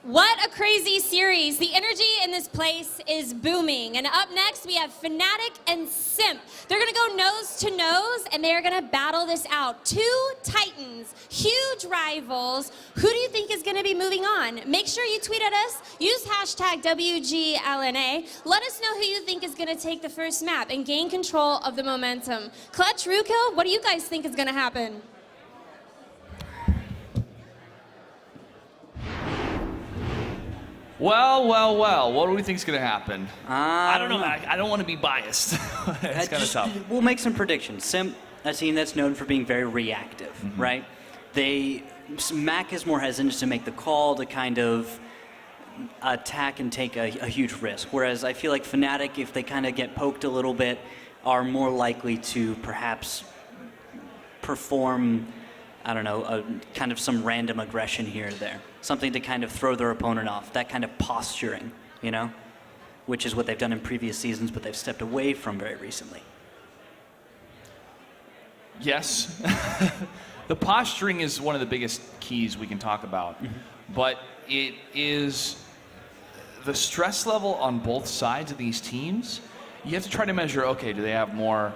What a crazy series. The energy in this place is booming. And up next, we have Fnatic and Simp. They're gonna go nose to nose, and they're gonna battle this out. Two titans, huge rivals. Who do you think is gonna be moving on? Make sure you tweet at us, use hashtag WGLNA. Let us know who you think is gonna take the first map and gain control of the momentum. Clutch, Rukill, what do you guys think is gonna happen? Well, what do we think is going to happen? I don't know. I don't want to be biased. It's kind of tough. We'll make some predictions. Simp, a team that's known for being very reactive, right? Mac is more hesitant to make the call, to kind of attack and take a huge risk. Whereas I feel like Fnatic, if they kind of get poked a little bit, are more likely to perhaps perform, I don't know, kind of some random aggression here or there. Something to kind of throw their opponent off, that kind of posturing, you know? Which is what they've done in previous seasons, but they've stepped away from very recently. Yes. The posturing is one of the biggest keys we can talk about. But it is the stress level on both sides of these teams. You have to try to measure, okay, do they have more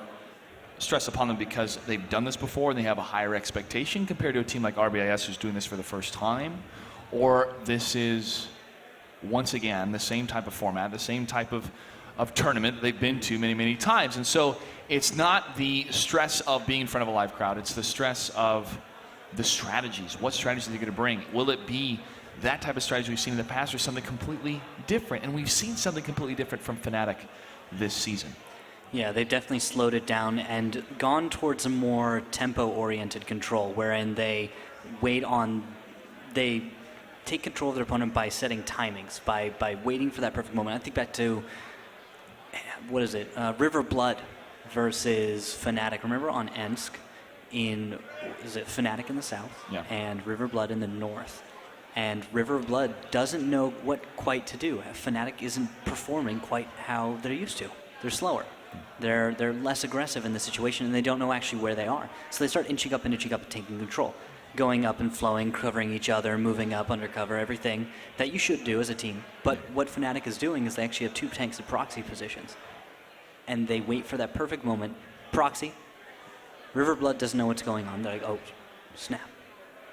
stress upon them because they've done this before and they have a higher expectation compared to a team like RBIS who's doing this for the first time? Or this is, once again, the same type of format, the same type of tournament that they've been to many, many times. And so it's not the stress of being in front of a live crowd, it's the stress of the strategies. What strategies are they going to bring? Will it be that type of strategy we've seen in the past or something completely different? And we've seen something completely different from Fnatic this season. Yeah, they've definitely slowed it down and gone towards a more tempo-oriented control, wherein they take control of their opponent by setting timings, by waiting for that perfect moment. I think back to, what is it, River Blood versus Fnatic. Remember on Ensk, is it Fnatic in the south? Yeah. And River Blood in the north. And River Blood doesn't know what quite to do. Fnatic isn't performing quite how they're used to. They're slower. They're less aggressive in the situation, and they don't know actually where they are. So they start inching up and taking control. Going up and flowing, covering each other, moving up, undercover, everything that you should do as a team. But what Fnatic is doing is they actually have two tanks at proxy positions. And they wait for that perfect moment. Proxy. Riverblood doesn't know what's going on. They're like, oh, snap.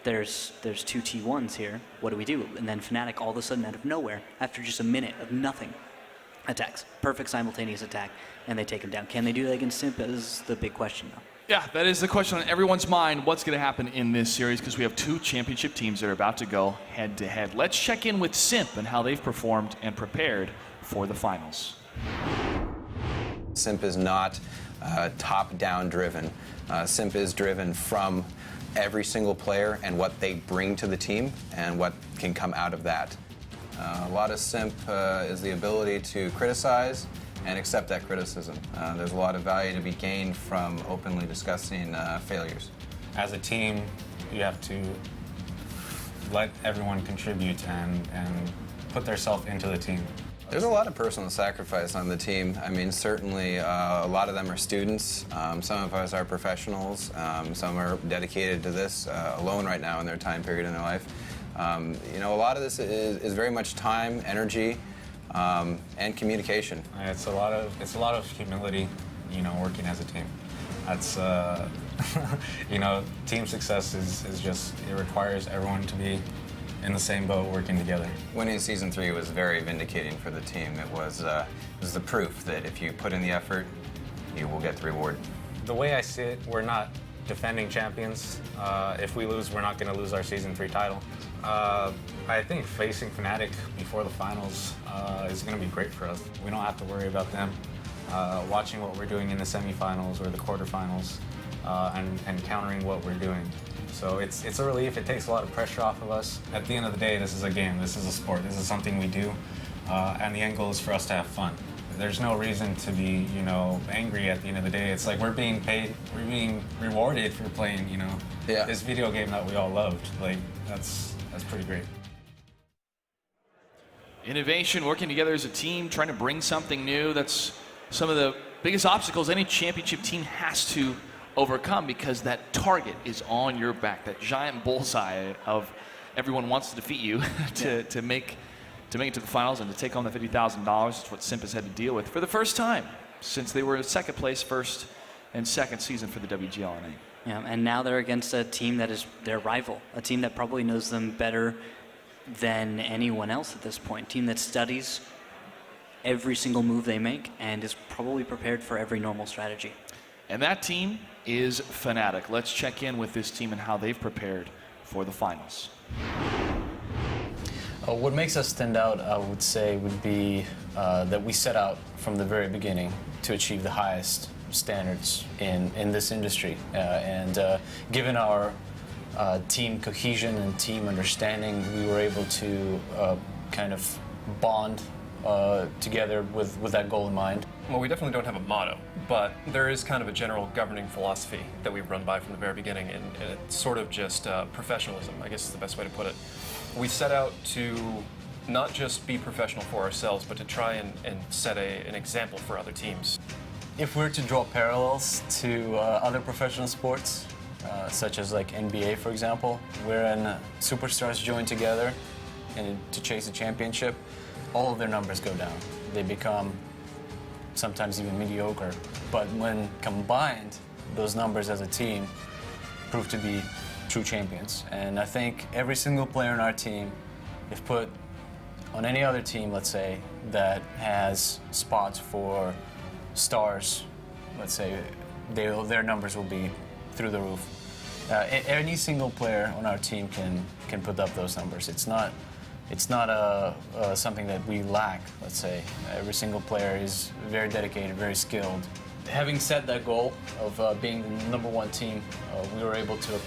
There's two T1s here. What do we do? And then Fnatic all of a sudden out of nowhere, after just a minute of nothing, attacks. Perfect simultaneous attack, and they take him down. Can they do that against Simp is the big question now. Yeah, that is the question on everyone's mind. What's going to happen in this series? Because we have two championship teams that are about to go head-to-head. Let's check in with Simp and how they've performed and prepared for the finals. Simp is not top-down driven. Simp is driven from every single player and what they bring to the team and what can come out of that. A lot of Simp is the ability to criticize and accept that criticism. There's a lot of value to be gained from openly discussing failures. As a team, you have to let everyone contribute and put themselves into the team. There's a lot of personal sacrifice on the team. I mean, certainly a lot of them are students. Some of us are professionals. Some are dedicated to this alone right now in their time period in their life. You know, a lot of this is very much time, energy, and communication. It's a lot of humility, you know, working as a team. That's you know, team success is just, it requires everyone to be in the same boat working together. Winning Season 3 was very vindicating for the team. It was the proof that if you put in the effort, you will get the reward. The way I see it, we're not defending champions. If we lose, we're not going to lose our Season 3 title. I think facing Fnatic before the finals is going to be great for us. We don't have to worry about them. Watching what we're doing in the semifinals or the quarterfinals and countering what we're doing. So it's a relief. It takes a lot of pressure off of us. At the end of the day, this is a game. This is a sport. This is something we do. And the end goal is for us to have fun. There's no reason to be, you know, angry at the end of the day. It's like we're being paid, we're being rewarded for playing, you know, this video game that we all loved. Like, that's pretty great. Innovation, working together as a team, trying to bring something new. That's some of the biggest obstacles any championship team has to overcome, because that target is on your back, that giant bullseye of everyone wants to defeat you to make it to the finals and to take home the $50,000. That's what Simp has had to deal with for the first time since they were in second place, first and second season for the WGLNA. Yeah, and now they're against a team that is their rival, a team that probably knows them better than anyone else at this point, a team that studies every single move they make and is probably prepared for every normal strategy. And that team is Fnatic. Let's check in with this team and how they've prepared for the finals. What makes us stand out, I would say, would be that we set out from the very beginning to achieve the highest standards in this industry. Given our team cohesion and team understanding, we were able to kind of bond together with that goal in mind. Well, we definitely don't have a motto, but there is kind of a general governing philosophy that we've run by from the very beginning, and it's sort of just professionalism, I guess is the best way to put it. We set out to not just be professional for ourselves, but to try and set an example for other teams. If we're to draw parallels to other professional sports, such as like NBA, for example, wherein superstars join together and to chase a championship, all of their numbers go down. They become sometimes even mediocre. But when combined, those numbers as a team prove to be true champions. And I think every single player in our team, if put on any other team, let's say, that has spots for stars, let's say, their numbers will be through the roof. Any single player on our team can put up those numbers. It's not something that we lack, let's say. Every single player is very dedicated, very skilled. Having set that goal of being the #1 team, we were able to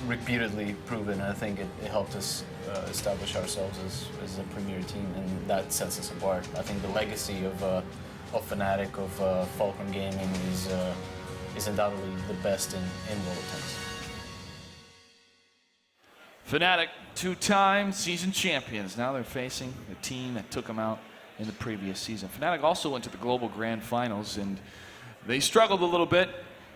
repeatedly prove it, and I think it helped us establish ourselves as a premier team, and that sets us apart. I think the legacy of Fnatic, of Fulcrum Gaming is undoubtedly the best in world tennis. Fnatic, two-time season champions. Now they're facing the team that took them out in the previous season. Fnatic also went to the Global Grand Finals, and they struggled a little bit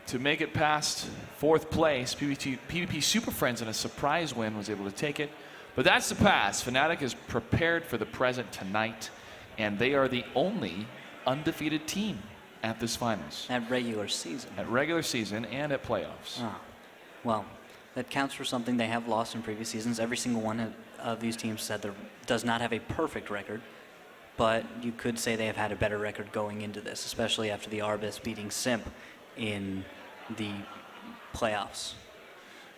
to make it past fourth place. PvP Super Friends in a surprise win was able to take it. But that's the past. Fnatic is prepared for the present tonight, and they are the only undefeated team at this finals. At regular season. At regular season and at playoffs. Oh. Well, that counts for something. They have lost in previous seasons. Every single one of these teams said does not have a perfect record, but you could say they have had a better record going into this, especially after the Arbis beating Simp in the playoffs.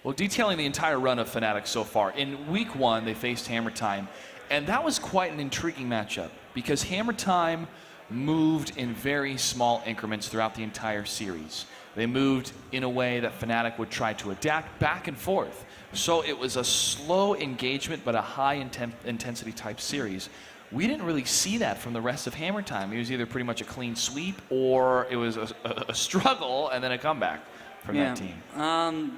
Well, detailing the entire run of Fnatic so far, in week 1 they faced Hammer Time, and that was quite an intriguing matchup because Hammer Time moved in very small increments throughout the entire series. They moved in a way that Fnatic would try to adapt back and forth. So it was a slow engagement but a high intensity type series. We didn't really see that from the rest of Hammer Time. It was either pretty much a clean sweep or it was a struggle and then a comeback from that team.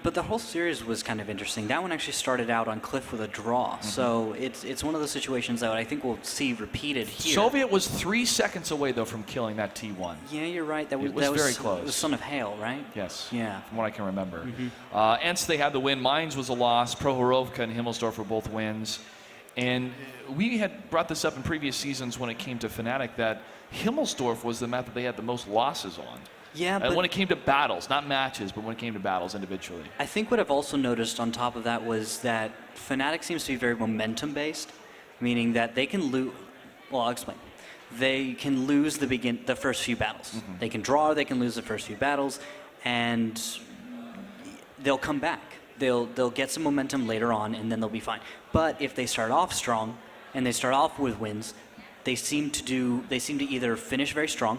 But the whole series was kind of interesting. That one actually started out on Cliff with a draw. So it's one of those situations that I think we'll see repeated here. Soviet was 3 seconds away, though, from killing that T1. Yeah, you're right. That was very close. It was Son of Hail, right? Yes. Yeah. From what I can remember. Ensk, they had the win. Mines was a loss. Prohorovka and Himmelsdorf were both wins. And we had brought this up in previous seasons when it came to Fnatic that Himmelsdorf was the map that they had the most losses on. Yeah, and when it came to battles, not matches, but when it came to battles individually. I think what I've also noticed on top of that was that Fnatic seems to be very momentum-based, meaning that they can lose. Well, I'll explain. They can lose the first few battles. They can draw, they can lose the first few battles, and they'll come back. They'll get some momentum later on, and then they'll be fine. But if they start off strong and they start off with wins, they seem to either finish very strong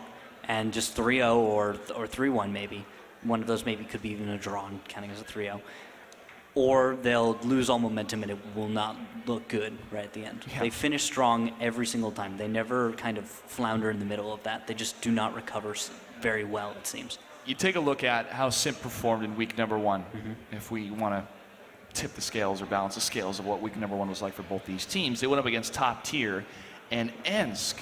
and just 3-0 or 3-1 maybe. One of those maybe could be even a draw and counting as a 3-0. Or they'll lose all momentum and it will not look good right at the end. Yeah. They finish strong every single time. They never kind of flounder in the middle of that. They just do not recover very well, it seems. You take a look at how Simp performed in week number 1, if we want to tip the scales or balance the scales of what week number 1 was like for both these teams. They went up against top tier, and Ensk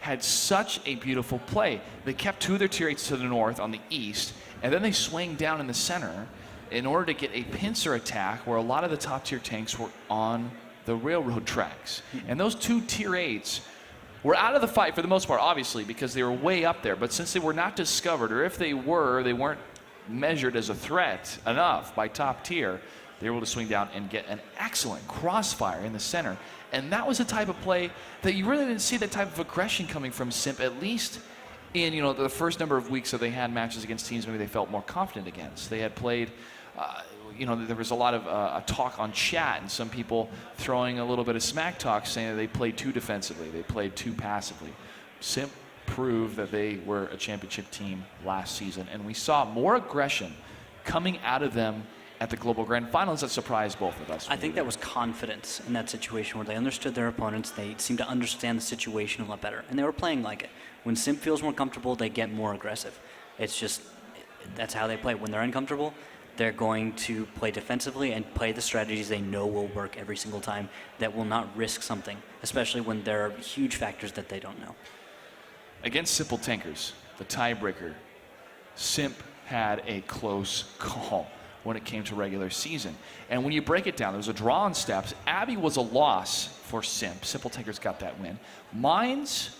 had such a beautiful play. They kept 2 of their tier 8s to the north on the east, and then they swing down in the center in order to get a pincer attack where a lot of the top tier tanks were on the railroad tracks. And those two tier 8s were out of the fight for the most part, obviously, because they were way up there. But since they were not discovered, or if they weren't measured as a threat enough by top tier, they were able to swing down and get an excellent crossfire in the center. And that was a type of play that you really didn't see that type of aggression coming from Simp, at least in the first number of weeks that they had matches against teams maybe they felt more confident against. They had played, there was a lot of talk on chat and some people throwing a little bit of smack talk saying that they played too defensively, they played too passively. Simp proved that they were a championship team last season, and we saw more aggression coming out of them at the Global Grand Finals that surprised both of us. I think that was confidence in that situation where they understood their opponents. They seemed to understand the situation a lot better, and they were playing like it. When Simp feels more comfortable, they get more aggressive. It's just, that's how they play. When they're uncomfortable, they're going to play defensively and play the strategies they know will work every single time, that will not risk something, especially when there are huge factors that they don't know. Against Simple Tankers, the tiebreaker, Simp had a close call when it came to regular season. And when you break it down, there was a draw on steps. Abby was a loss for Simp. Simple Tankers got that win. Mines,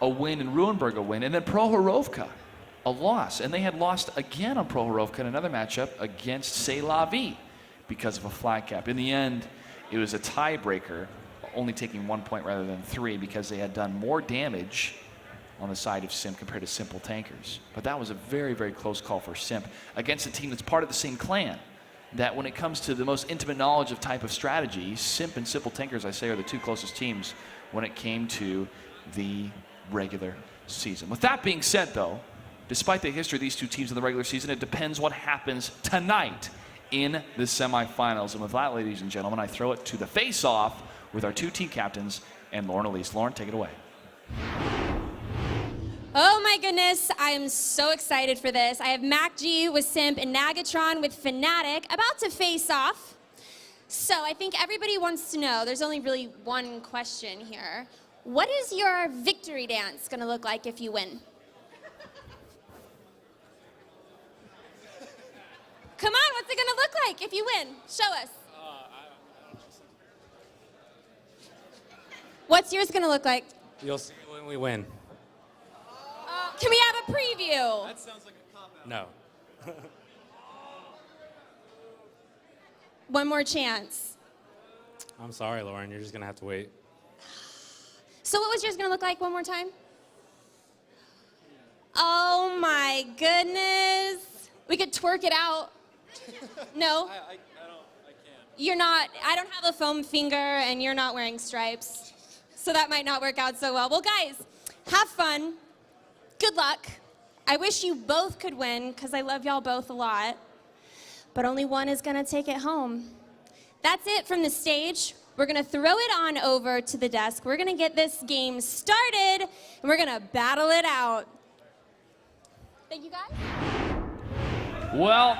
a win, and Ruinberg a win. And then Prohorovka, a loss. And they had lost again on Prohorovka in another matchup against C'est La Vie because of a flag cap. In the end, it was a tiebreaker, only taking 1 point rather than 3 because they had done more damage on the side of Simp compared to Simple Tankers. But that was a very, very close call for Simp against a team that's part of the same clan. That when it comes to the most intimate knowledge of type of strategy, Simp and Simple Tankers, I say, are the two closest teams when it came to the regular season. With that being said, though, despite the history of these two teams in the regular season, it depends what happens tonight in the semifinals. And with that, ladies and gentlemen, I throw it to the face-off with our two team captains and Lauren Elise. Lauren, take it away. Oh my goodness, I am so excited for this. I have Mac G with Simp and Nagatron with Fnatic about to face off. So I think everybody wants to know, there's only really one question here. What is your victory dance gonna look like if you win? Come on, what's it gonna look like if you win? Show us. What's yours gonna look like? You'll see when we win. Can we have a preview? That sounds like a cop-out. No. One more chance. I'm sorry, Lauren. You're just going to have to wait. So what was yours going to look like one more time? Oh my goodness. We could twerk it out. No? I can't. You're not, I don't have a foam finger and you're not wearing stripes. So that might not work out so well. Well, guys, have fun. Good luck. I wish you both could win because I love y'all both a lot. But only one is going to take it home. That's it from the stage. We're going to throw it on over to the desk. We're going to get this game started, and we're going to battle it out. Thank you, guys. Well,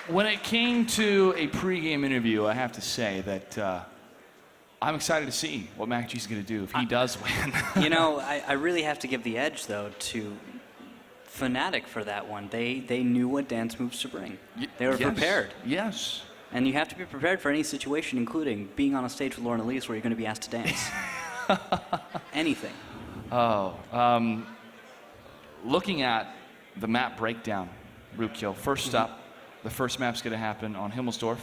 when it came to a pregame interview, I have to say that I'm excited to see what Mac G's going to do if he does win. I really have to give the edge, though, to Fnatic for that one. They knew what dance moves to bring. They were prepared. Yes. And you have to be prepared for any situation, including being on a stage with Lauren Elise where you're going to be asked to dance. Anything. Looking at the map breakdown, Rukyo, first up, the first map's going to happen on Himmelsdorf.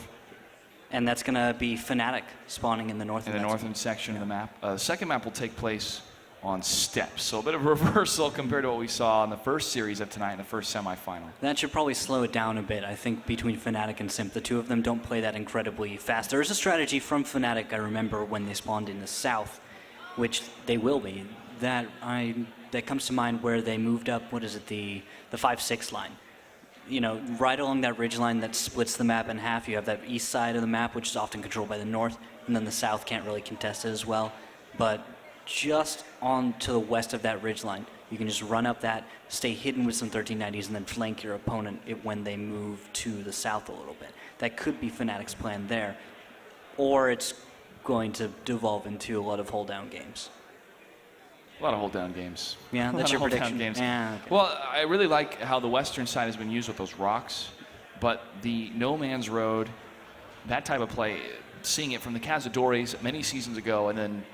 And that's going to be Fnatic spawning in the north. In the northern section of the map. The second map will take place on steps. So a bit of a reversal compared to what we saw in the first series of tonight in the first semifinal. That should probably slow it down a bit. I think between Fnatic and Simp, the two of them don't play that incredibly fast. There is a strategy from Fnatic, I remember, when they spawned in the south, which they will be. That comes to mind where they moved up, the 5-6 line. Right along that ridge line that splits the map in half, you have that east side of the map, which is often controlled by the north, and then the south can't really contest it as well. But just on to the west of that ridge line, you can just run up that, stay hidden with some 1390s, and then flank your opponent when they move to the south a little bit. That could be Fnatic's plan there. Or it's going to devolve into a lot of hold-down games. A lot of hold-down games. Yeah, that's your prediction. Games. Yeah, okay. Well, I really like how the western side has been used with those rocks, but the no man's road, that type of play, seeing it from the Cazadores many seasons ago, and then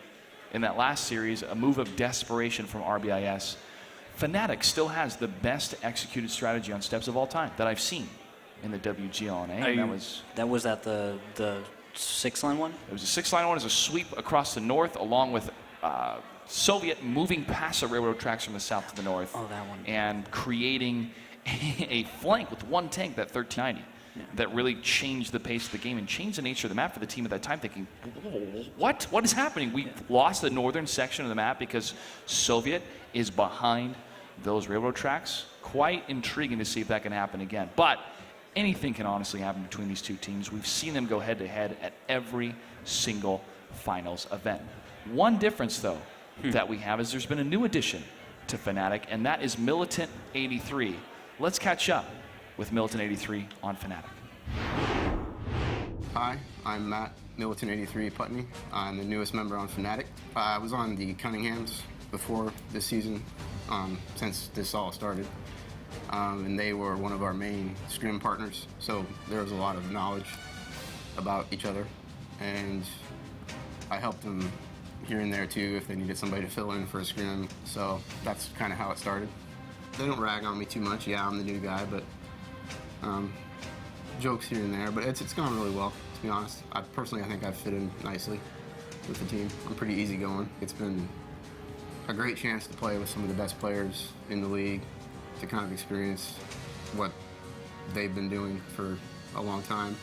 in that last series, a move of desperation from RBIS. Fnatic still has the best executed strategy on steps of all time that I've seen in the WGLNA. And that was at the 6-line one? It was a 6-line one. It was a sweep across the north, along with Soviet moving past the railroad tracks from the south to the north. Oh, that one. And creating a flank with one tank, that 1390, that really changed the pace of the game and changed the nature of the map for the team at that time, thinking, what is happening? We lost the northern section of the map because Soviet is behind those railroad tracks. Quite intriguing to see if that can happen again. But anything can honestly happen between these two teams. We've seen them go head-to-head at every single finals event. One difference, though, that we have is there's been a new addition to Fnatic, and that is Militant 83. Let's catch up with Militant 83 on Fnatic. Hi, I'm Matt, Militant 83 Putney. I'm the newest member on Fnatic. I was on the Cunninghams before this season, since this all started. And they were one of our main scrim partners, so there was a lot of knowledge about each other. And I helped them here and there too if they needed somebody to fill in for a scrim, so that's kind of how it started. They don't rag on me too much. Yeah, I'm the new guy, but jokes here and there, but it's gone really well, to be honest. I think I've fit in nicely with the team. I'm pretty easygoing. It's been a great chance to play with some of the best players in the league, to kind of experience what they've been doing for a long time.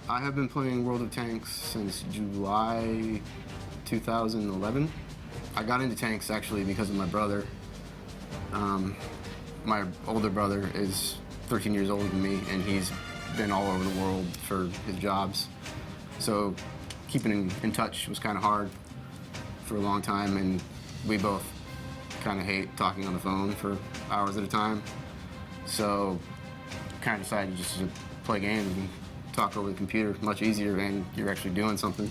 I have been playing World of Tanks since July 2011. I got into tanks actually because of my brother. My older brother is 13 years older than me, and he's been all over the world for his jobs. So keeping in touch was kind of hard for a long time, and we both kind of hate talking on the phone for hours at a time. So kind of decided just to play games and talk over the computer. Much easier, and you're actually doing something.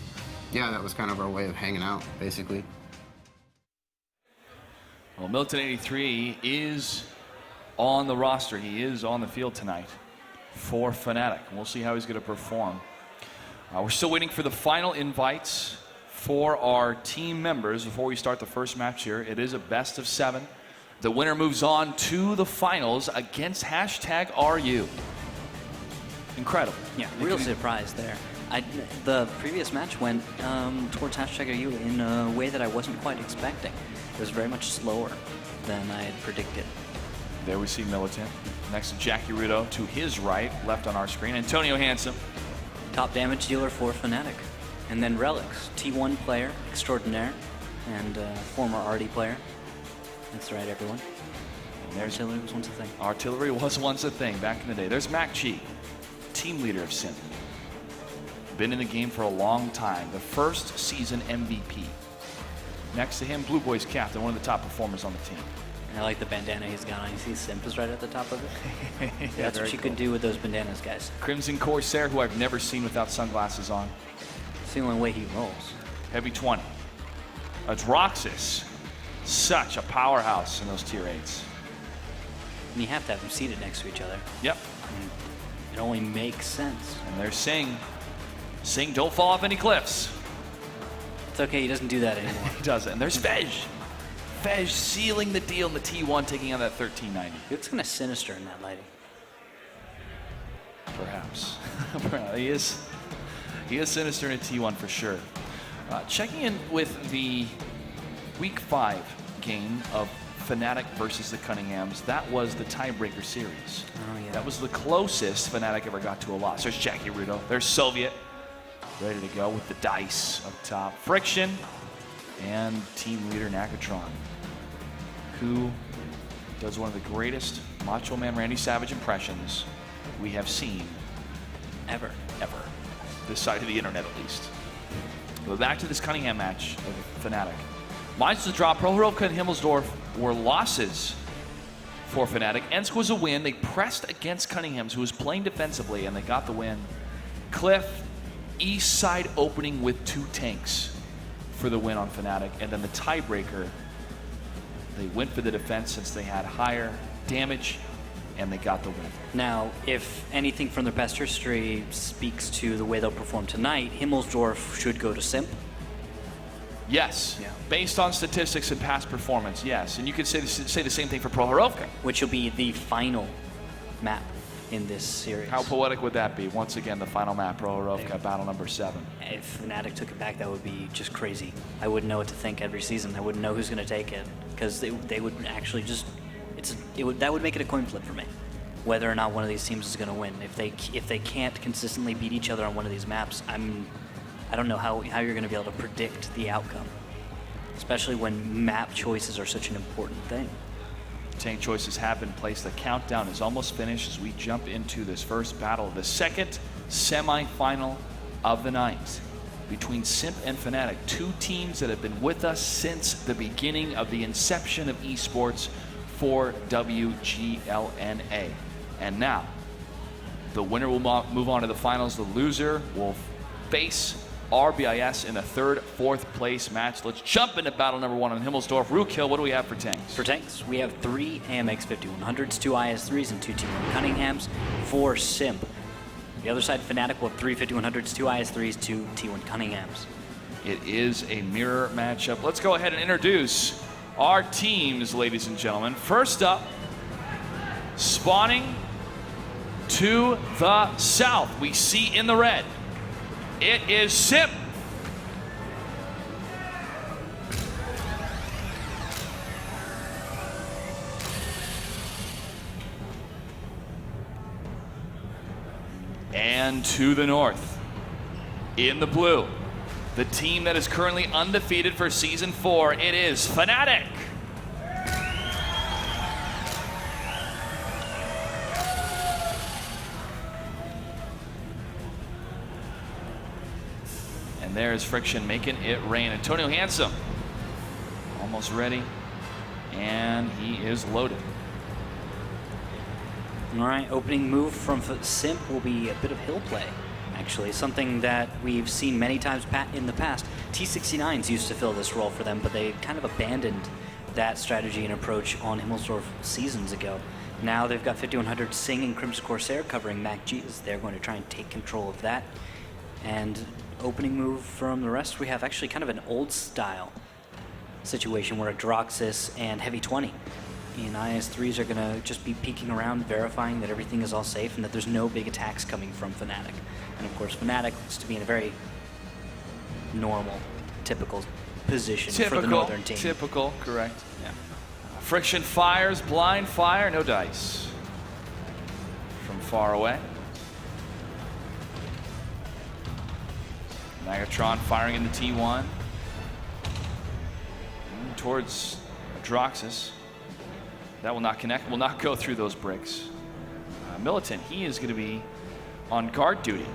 Yeah, that was kind of our way of hanging out, basically. Well, Militant 83 is on the roster. He is on the field tonight for Fnatic. We'll see how he's going to perform. We're still waiting for the final invites for our team members before we start the first match here. It is a best of 7. The winner moves on to the finals against #RU. Incredible. Yeah, real surprise there. The previous match went towards #RU in a way that I wasn't quite expecting. It was very much slower than I had predicted. There we see Militant next to Jackie Rudo to his right, left on our screen. Antonio Handsome. Top damage dealer for Fnatic. And then Relics, T1 player extraordinaire and former RD player. That's right, everyone. There's Artillery was once a thing. Artillery was once a thing back in the day. There's Mac G, team leader of Simp. Been in the game for a long time. The first season MVP. Next to him, Blue Boys captain, one of the top performers on the team. I like the bandana he's got on. You see Simp is right at the top of it? Yeah, That's what you could do with those bandanas, guys. Crimson Corsair, who I've never seen without sunglasses on. It's the only way he rolls. Heavy 20. Adroxys, such a powerhouse in those tier 8s. And you have to have them seated next to each other. Yep. And it only makes sense. And there's Sing. Sing, don't fall off any cliffs. It's okay, he doesn't do that anymore. He doesn't. And there's Fej. Fej sealing the deal in the T1, taking on that 1390. He looks kind of sinister in that lighting. Perhaps. He is sinister in a T1 for sure. Checking in with the Week 5 game of Fnatic versus the Cunninghams. That was the tiebreaker series. Oh, yeah. That was the closest Fnatic ever got to a loss. There's Jackie Rudo. There's Soviet. Ready to go with the dice up top. Friction. And team leader Nakatron, who does one of the greatest Macho Man Randy Savage impressions we have seen ever. This side of the internet, at least. Go back to this Cunningham match of Fnatic. Mine's the drop. Prohorovka and Himmelsdorf were losses for Fnatic. Ensk was a win. They pressed against Cunningham's, who was playing defensively, and they got the win. Cliff, east side opening with 2 tanks for the win on Fnatic. And then the tiebreaker, they went for the defense since they had higher damage and they got the win. Now, if anything from their past history speaks to the way they'll perform tonight, Himmelsdorf should go to Simp. Yes, Yeah. based on statistics and past performance, yes. And you could say the same thing for Prohorovka. Which will be the final map in this series. How poetic would that be? Once again, the final map, Prohorovka, battle number 7. If Fnatic took it back, that would be just crazy. I wouldn't know what to think every season. I wouldn't know who's going to take it because they would actually just that would make it a coin flip for me, whether or not one of these teams is going to win. If they can't consistently beat each other on one of these maps, I don't know how you're going to be able to predict the outcome, especially when map choices are such an important thing. Tank choices have been placed. The countdown is almost finished as we jump into this first battle, the second semi-final of the night between Simp and Fnatic, 2 teams that have been with us since the beginning of the inception of esports for WGLNA. And now, the winner will move on to the finals. The loser will face RBIS in the 3rd, 4th place match. Let's jump into battle number 1 on Himmelsdorf. Rookhill, what do we have for tanks? For tanks, we have 3 AMX 5100s, 2 IS3s, and 2 T1 Cunninghams. For Simp, the other side, Fnatic will have 3 5100s, 2 IS3s, 2 T1 Cunninghams. It is a mirror matchup. Let's go ahead and introduce our teams, ladies and gentlemen. First up, spawning to the south, we see in the red, it is Simp. And to the north, in the blue, the team that is currently undefeated for Season 4, it is Fnatic. And there's Friction making it rain. Antonio Handsome, almost ready, and he is loaded. All right, opening move from Simp will be a bit of hill play, actually, something that we've seen many times in the past. T69s used to fill this role for them, but they kind of abandoned that strategy and approach on Himmelsdorf seasons ago. Now they've got 5100 Sing and Crimson Corsair covering Mac G's. They're going to try and take control of that. And opening move from the rest, we have actually kind of an old style situation where Adroxys and Heavy 20 and IS3s are going to just be peeking around, verifying that everything is all safe and that there's no big attacks coming from Fnatic. And of course, Fnatic looks to be in a very normal, typical position for the northern team. Typical, correct. Yeah. Friction fires, blind fire, no dice. From far away. Megatron firing in the T1. Towards Adroxys. That will not connect, will not go through those bricks. Militant, he is going to be on guard duty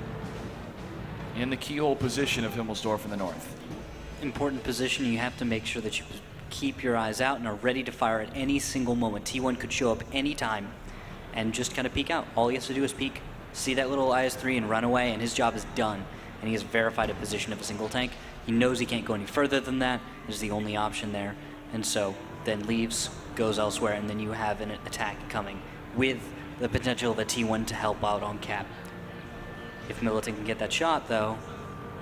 in the keyhole position of Himmelsdorf in the north. Important position. You have to make sure that you keep your eyes out and are ready to fire at any single moment. T1 could show up anytime and just kind of peek out. All he has to do is peek, see that little IS3 and run away, and his job is done. And he has verified a position of a single tank. He knows he can't go any further than that. Is the only option there. And so then leaves, goes elsewhere, and then you have an attack coming with the potential of a T1 to help out on cap. If Militant can get that shot, though,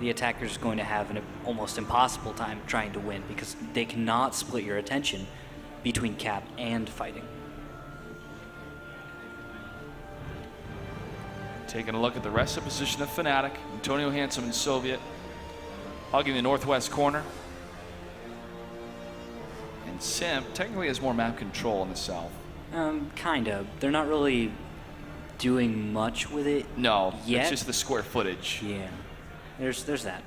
the attacker is going to have an almost impossible time trying to win because they cannot split your attention between cap and fighting. Taking a look at the rest of the position of Fnatic, Antonio Handsome and Soviet hugging the northwest corner. And Simp technically has more map control in the south. Kind of. They're not really doing much with it. No, yet. It's just the square footage. Yeah, there's that.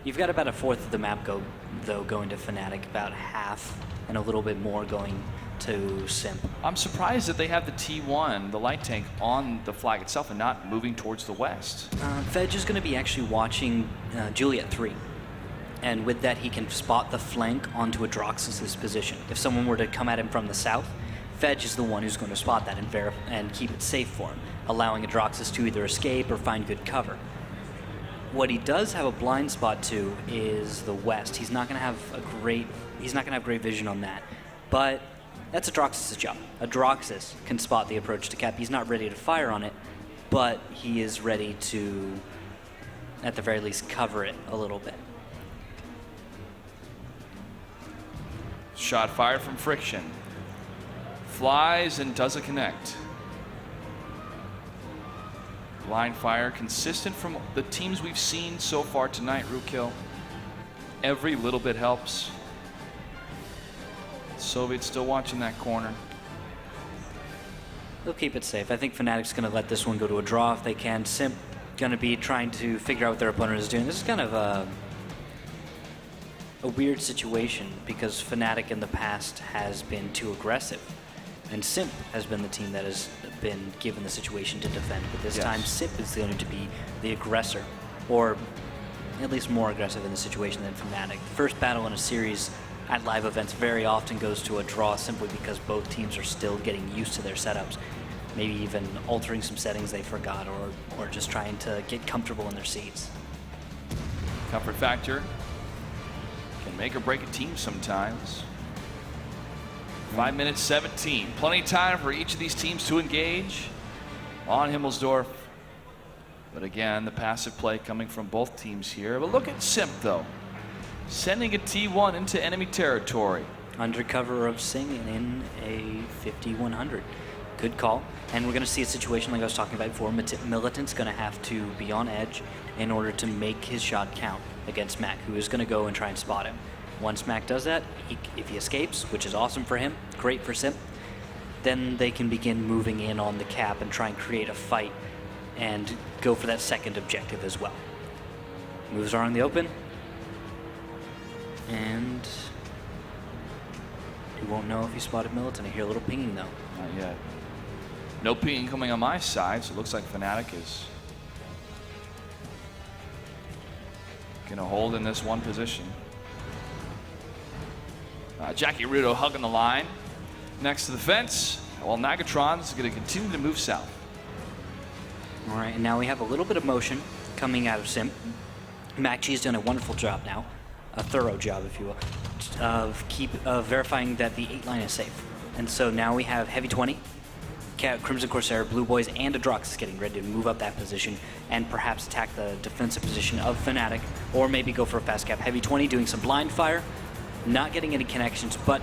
You've got about a fourth of the map going to Fnatic, about half and a little bit more going to Simp. I'm surprised that they have the T1, the light tank, on the flag itself and not moving towards the west. Fedge is going to be actually watching Juliet 3. And with that, he can spot the flank onto Adroxys' position. If someone were to come at him from the south, Fedge is the one who's going to spot that and keep it safe for him, allowing Adroxys to either escape or find good cover. What he does have a blind spot to is the west. He's not going to have great vision on that. But That's Adraxis' job. Adraxis can spot the approach to cap. He's not ready to fire on it, but he is ready to, at the very least, cover it a little bit. Shot fired from Friction. Flies and doesn't connect. Blind fire, consistent from the teams we've seen so far tonight, Rootkill. Every little bit helps. Soviet's still watching that corner. They'll keep it safe. I think Fnatic's going to let this one go to a draw if they can. Simp going to be trying to figure out what their opponent is doing. This is kind of a weird situation because Fnatic in the past has been too aggressive. And Simp has been the team that has been given the situation to defend. But this time, Simp is going to be the aggressor, or at least more aggressive in the situation than Fnatic. The first battle in a series at live events very often goes to a draw simply because both teams are still getting used to their setups. Maybe even altering some settings they forgot, or just trying to get comfortable in their seats. Comfort factor can make or break a team sometimes. 5 minutes 17. Plenty of time for each of these teams to engage on Himmelsdorf. But again, the passive play coming from both teams here. But look at Simp, though. Sending a T1 into enemy territory. Under cover of Sing in a 50-100. Good call. And we're going to see a situation like I was talking about before. Militant's going to have to be on edge in order to make his shot count against Mac, who is going to go and try and spot him. Once Mac does that, if he escapes, which is awesome for him, great for Simp, then they can begin moving in on the cap and try and create a fight and go for that second objective as well. Moves are in the open. And he won't know if he spotted Militant. I hear a little pinging though. Not yet. No pinging coming on my side, so it looks like Fnatic is going to hold in this one position. Jackie Rudo hugging the line next to the fence, while Nagatron's going to continue to move south. All right, and now we have a little bit of motion coming out of Simp. MacG's done a wonderful job now, a thorough job, if you will, of verifying that the 8 line is safe. And so now we have Heavy 20, Crimson Corsair, Blue Boys, and Adraxis getting ready to move up that position and perhaps attack the defensive position of Fnatic, or maybe go for a fast cap. Heavy 20 doing some blind fire. Not getting any connections, but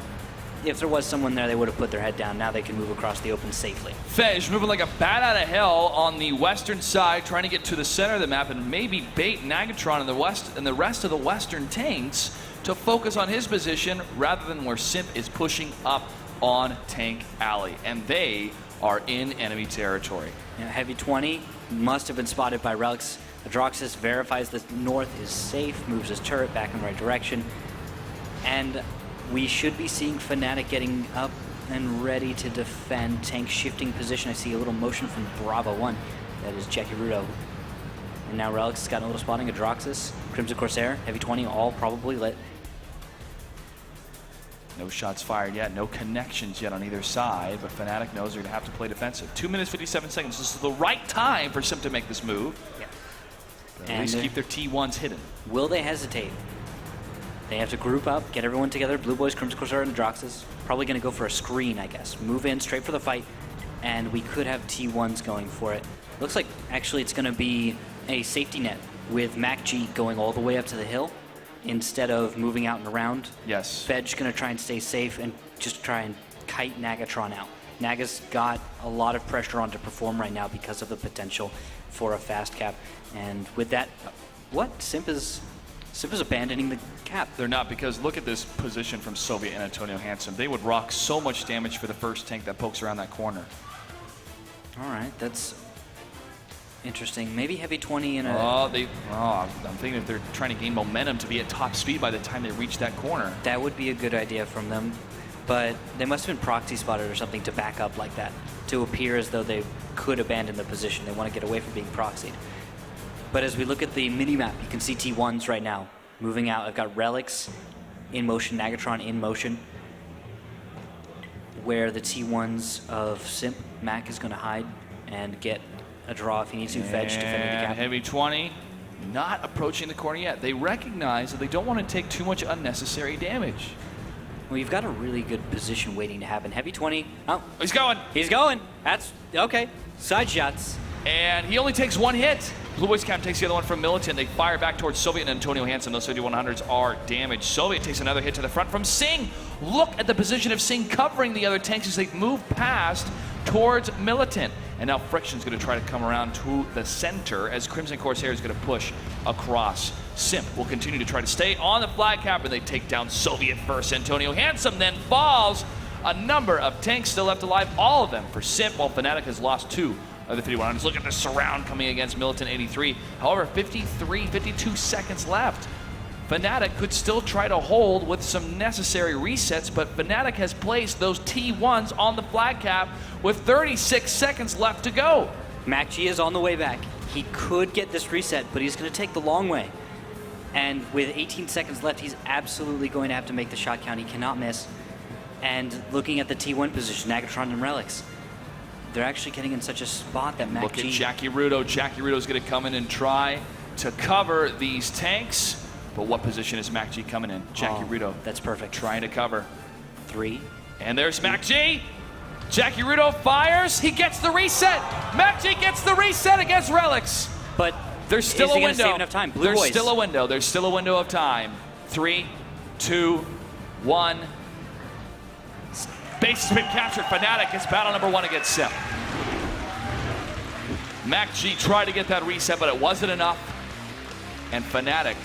if there was someone there, they would have put their head down. Now they can move across the open safely. Fej moving like a bat out of hell on the western side, trying to get to the center of the map and maybe bait Nagatron and the rest of the western tanks to focus on his position rather than where Simp is pushing up on Tank Alley. And they are in enemy territory. Yeah, Heavy 20 must have been spotted by Relics. Adraxis verifies that north is safe, moves his turret back in the right direction. And we should be seeing Fnatic getting up and ready to defend. Tank shifting position. I see a little motion from Bravo 1. That is Jackie Rudo. And now Relics has gotten a little spotting. Adraxis, Crimson Corsair, Heavy 20, all probably lit. No shots fired yet, no connections yet on either side, but Fnatic knows they're going to have to play defensive. 2 minutes, 57 seconds. This is the right time for Simp to make this move. Yeah. At least keep their T1s hidden. Will they hesitate? They have to group up, get everyone together. Blue Boys, Crimson Corsair, and Adraxis. Probably going to go for a screen, I guess. Move in straight for the fight, and we could have T1s going for it. Looks like actually it's going to be a safety net with MacG going all the way up to the hill instead of moving out and around. Yes. Fed's going to try and stay safe and just try and kite Nagatron out. Naga's got a lot of pressure on to perform right now because of the potential for a fast cap. And with that, what? Simp is abandoning the cap. They're not, because look at this position from Soviet and Antonio Hansen. They would rock so much damage for the first tank that pokes around that corner. All right, that's interesting. Maybe Heavy 20 in a... I'm thinking if they're trying to gain momentum to be at top speed by the time they reach that corner. That would be a good idea from them, but they must have been proxy spotted or something to back up like that, to appear as though they could abandon the position. They want to get away from being proxied. But as we look at the mini-map, you can see T1s right now moving out. I've got Relics in motion, Nagatron in motion, where the T1s of Simp, Mac is going to hide and get a draw if he needs to. Fetch defending the cap. Heavy 20 not approaching the corner yet. They recognize that they don't want to take too much unnecessary damage. Well, you've got a really good position waiting to happen. Heavy 20. Oh, He's going. he's going. That's okay. Side shots. And he only takes one hit. Blue Boys Cap takes the other one from Militant. They fire back towards Soviet and Antonio Hansen. Those 5100s are damaged. Soviet takes another hit to the front from Singh. Look at the position of Singh covering the other tanks as they move past towards Militant. And now Friction's going to try to come around to the center as Crimson Corsair is going to push across. Simp will continue to try to stay on the flag cap, and they take down Soviet first. Antonio Hansen then falls. A number of tanks still left alive, all of them for Simp, while Fnatic has lost 2 of the 5100s. Look at the surround coming against Militant 83. However, 52 seconds left. Fnatic could still try to hold with some necessary resets, but Fnatic has placed those T1s on the flag cap with 36 seconds left to go. MacG is on the way back. He could get this reset, but he's going to take the long way. And with 18 seconds left, he's absolutely going to have to make the shot count. He cannot miss. And looking at the T1 position, Nagatron and Relics, they're actually getting in such a spot that MacG... Look at Jackie Rudo. Jackie Rudo's going to come in and try to cover these tanks. But what position is MacG coming in? Jackie Rudo. That's perfect. Trying to cover. 3. And there's MacG. Jackie Rudo fires. He gets the reset. MacG gets the reset against Relics. But there's still is a he gonna window. save enough time? Blue There's Boys. still a window. There's still a window of time. 3, 2, 1. Base has been captured. Fnatic gets battle number 1 against Simp. MacG tried to get that reset, but it wasn't enough. And Fnatic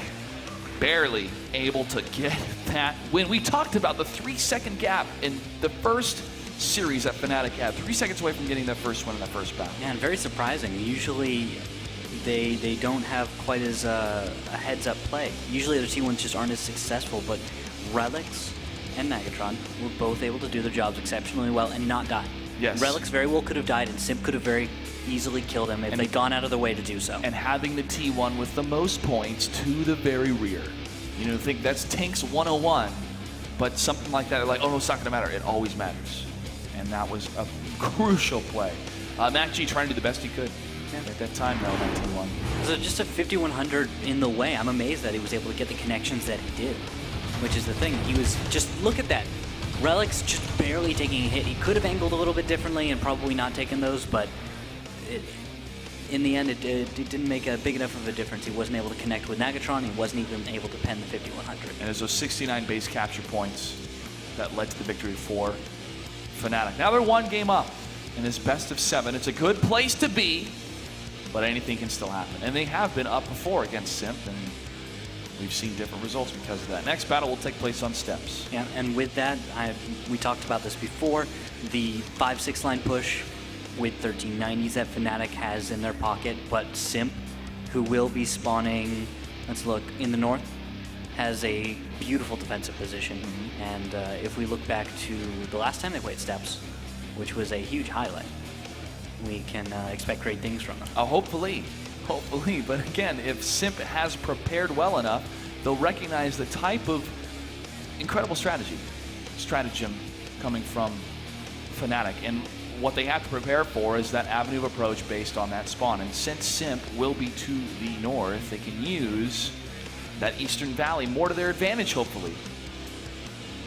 barely able to get that win. We talked about the 3-second gap in the first series that Fnatic had. 3 seconds away from getting their first win in that first battle. Yeah, and very surprising. Usually they don't have quite as a heads-up play. Usually the T1s just aren't as successful, but Relics and Nagatron were both able to do their jobs exceptionally well and not die. Yes. Relics very well could have died, and Simp could have very easily killed him if they'd gone out of their way to do so. And having the T1 with the most points to the very rear. You know, think that's Tanks 101, but something like that, like, oh no, it's not going to matter. It always matters. And that was a crucial play. MacG trying to do the best he could at that time, though, 19-1. So just a 5100 in the way. I'm amazed that he was able to get the connections that he did, which is the thing. He was just, look at that. Relics just barely taking a hit. He could have angled a little bit differently and probably not taken those, but in the end, it didn't make a big enough of a difference. He wasn't able to connect with Nagatron. He wasn't even able to pen the 5100. And there's those 69 base capture points that led to the victory for Fnatic. Now they're 1 game up in this best of 7. It's a good place to be, but anything can still happen. And they have been up before against Simp, and we've seen different results because of that. Next battle will take place on steps. Yeah, and with that, we talked about this before, the 5-6 line push with 1390s that Fnatic has in their pocket, but Simp, who will be spawning, let's look, in the north, has a beautiful defensive position. And if we look back to the last time they played steps, which was a huge highlight, we can expect great things from them. Hopefully. But again, if Simp has prepared well enough, they'll recognize the type of incredible stratagem coming from Fnatic. And what they have to prepare for is that avenue of approach based on that spawn. And since Simp will be to the north, they can use that Eastern Valley more to their advantage, hopefully.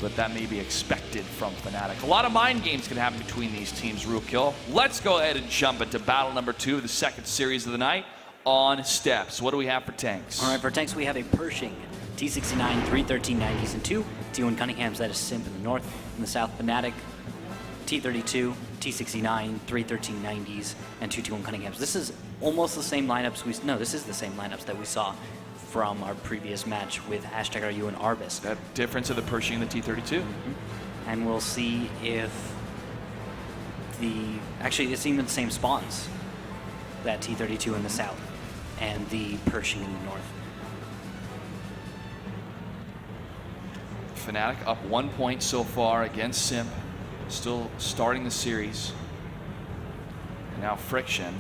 But that may be expected from Fnatic. A lot of mind games can happen between these teams, Rookkill. Let's go ahead and jump into battle number 2 of the second series of the night on steps. What do we have for tanks? All right, for tanks, we have a Pershing, T69, 3 1390s, and 2 T1 Cunninghams. That is Simp in the north. In the south, Fnatic, T32, T69, 3 1390s, and 2 T1 Cunninghams. This is almost the same lineups this is the same lineups that we saw from our previous match with #RU and Arbus. That difference of the Pershing and the T32. And we'll see if actually it's even the same spawns, that T32 in the south and the Pershing in the north. Fnatic up 1 point so far against Simp, still starting the series. And now Friction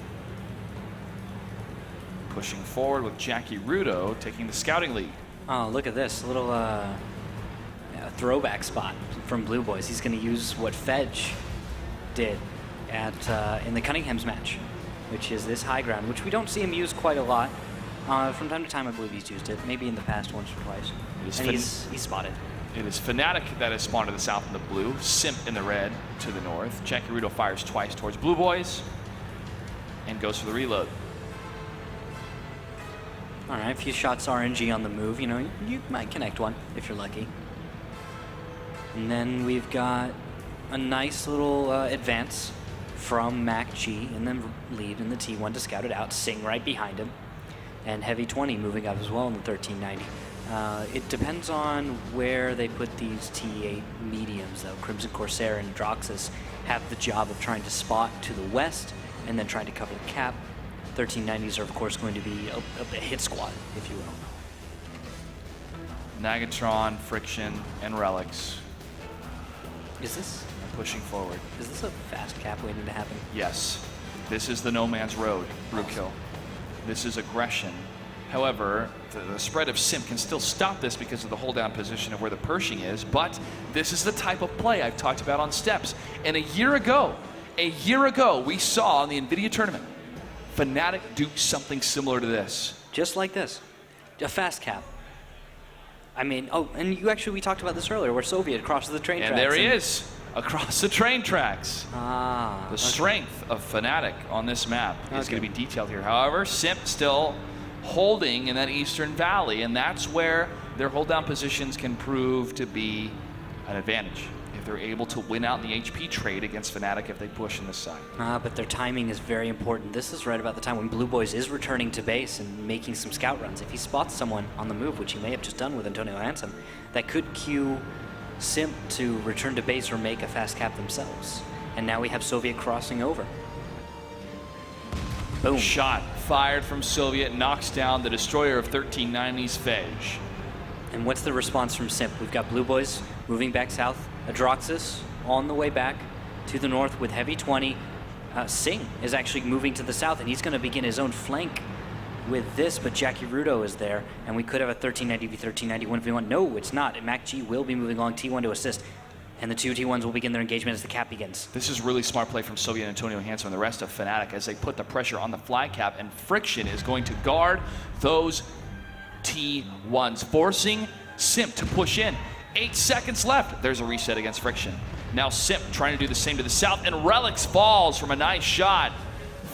pushing forward with Jackie Rudo taking the scouting lead. Oh, look at this little throwback spot from Blue Boys. He's going to use what Fedge did in the Cunningham's match, which is this high ground, which we don't see him use quite a lot. From time to time, I believe he's used it, maybe in the past once or twice. And he's spotted. It is Fnatic that has spawned to the south in the blue, Simp in the red to the north. Jackie fires twice towards Blue Boys and goes for the reload. All right, a few shots RNG on the move. You know, you might connect one if you're lucky. And then we've got a nice little advance from MacG and then lead in the T1 to scout it out. Sing right behind him. And Heavy 20 moving up as well in the 1390. It depends on where they put these T8 mediums, though. Crimson Corsair and Droxus have the job of trying to spot to the west and then trying to cover the cap. 1390s are, of course, going to be a hit squad, if you will. Nagatron, Friction, and Relics Is this pushing forward. a fast cap waiting to happen? Yes, this is the no man's road, Rookkill. This is aggression. However, the spread of Simp can still stop this because of the hold down position of where the Pershing is, but this is the type of play I've talked about on steps. And a year ago, we saw in the NVIDIA tournament, Fnatic do something similar to this. Just like this. A fast cap. I mean, oh, and we talked about this earlier, where Soviet crosses the train tracks. And there he is, across the train tracks. The strength of Fnatic on this map is going to be detailed here. However, Simp still holding in that eastern valley, and that's where their hold down positions can prove to be an advantage if they're able to win out the HP trade against Fnatic if they push in this side. But their timing is very important. This is right about the time when Blue Boys is returning to base and making some scout runs. If he spots someone on the move, which he may have just done with Antonio Handsome, that could cue Simp to return to base or make a fast cap themselves. And now we have Soviet crossing over. Boom. Shot fired from Soviet knocks down the destroyer of 1390's Phage. And what's the response from Simp? We've got Blue Boys moving back south. Adroxus on the way back to the north with Heavy 20. Sing is actually moving to the south, and he's going to begin his own flank with this, but Jackie Rudo is there, and we could have a 1390 v 1391 if we want. No, it's not. And MacG will be moving along T1 to assist, and the two T1s will begin their engagement as the cap begins. This is really smart play from Soviet Antonio Hansen and the rest of Fnatic as they put the pressure on the fly cap, and Friction is going to guard those T1s, forcing Simp to push in. 8 seconds left. There's a reset against Friction. Now Simp trying to do the same to the south, and Relics falls from a nice shot.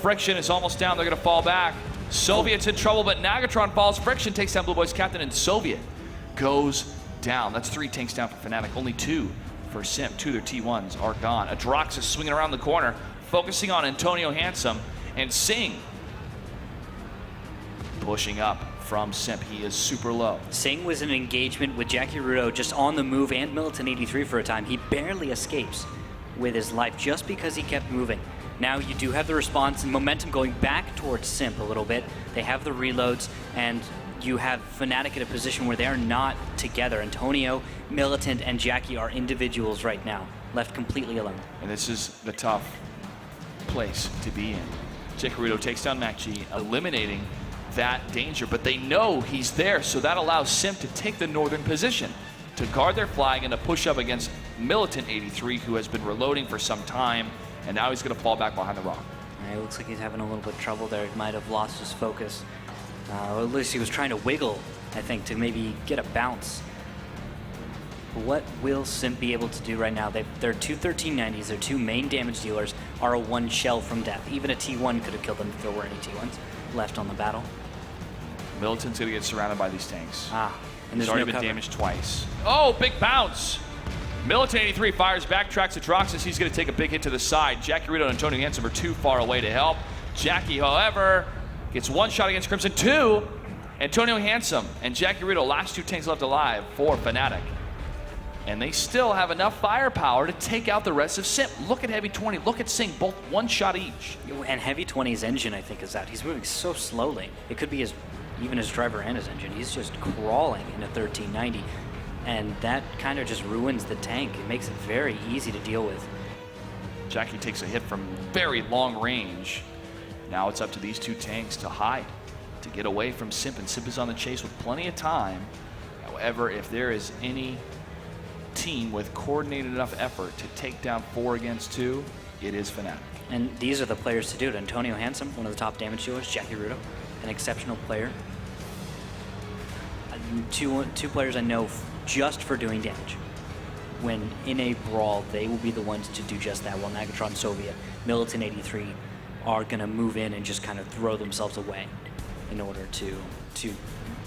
Friction is almost down. They're going to fall back. Soviet's in trouble, but Nagatron falls. Friction takes down Blue Boys captain, and Soviet goes down. That's 3 tanks down for Fnatic. Only 2 for Simp. 2 of their T1s are gone. Adrox is swinging around the corner, focusing on Antonio Handsome, and Sing pushing up from Simp. He is super low. Sing was in an engagement with Jackie Rudo just on the move and Militant 83 for a time. He barely escapes with his life just because he kept moving. Now you do have the response and momentum going back towards Simp a little bit. They have the reloads, and you have Fnatic in a position where they are not together. Antonio, Militant, and Jackie are individuals right now, left completely alone. And this is the tough place to be in. Jackie Rudo takes down MacG, eliminating that danger, but they know he's there, so that allows Simp to take the northern position to guard their flag and to push up against Militant 83, who has been reloading for some time, and now he's going to fall back behind the rock. It looks like he's having a little bit of trouble there. He might have lost his focus. Or at least he was trying to wiggle, I think, to maybe get a bounce. But what will Simp be able to do right now? Their 2 1390s, their 2 main damage dealers, are a 1 shell from death. Even a T1 could have killed them if there were any T1s left on the battle. Militant's going to get surrounded by these tanks. And He's there's already no been cover. damaged twice. Oh, big bounce! Militant 83 fires, backtracks Atroxus. He's going to take a big hit to the side. Jackie Rudo and Antonio Hansen are too far away to help. Jackie, however, gets 1 shot against Crimson. 2, Antonio Hansen and Jackie Rudo, last 2 tanks left alive for Fnatic. And they still have enough firepower to take out the rest of Simp. Look at Heavy 20, look at Sing, both 1 shot each. And Heavy 20's engine, I think, is out. He's moving so slowly. It could be even his driver and his engine. He's just crawling in a 1390. And that kind of just ruins the tank. It makes it very easy to deal with. Jackie takes a hit from very long range. Now it's up to these 2 tanks to hide, to get away from Simp, and Simp is on the chase with plenty of time. However, if there is any team with coordinated enough effort to take down 4 against 2, it is Fnatic. And these are the players to do it. Antonio Hansen, one of the top damage dealers. Jackie Rudo, an exceptional player. Two players I know just for doing damage. When in a brawl, they will be the ones to do just that, while Nagatron Soviet, Militant 83 are going to move in and just kind of throw themselves away in order to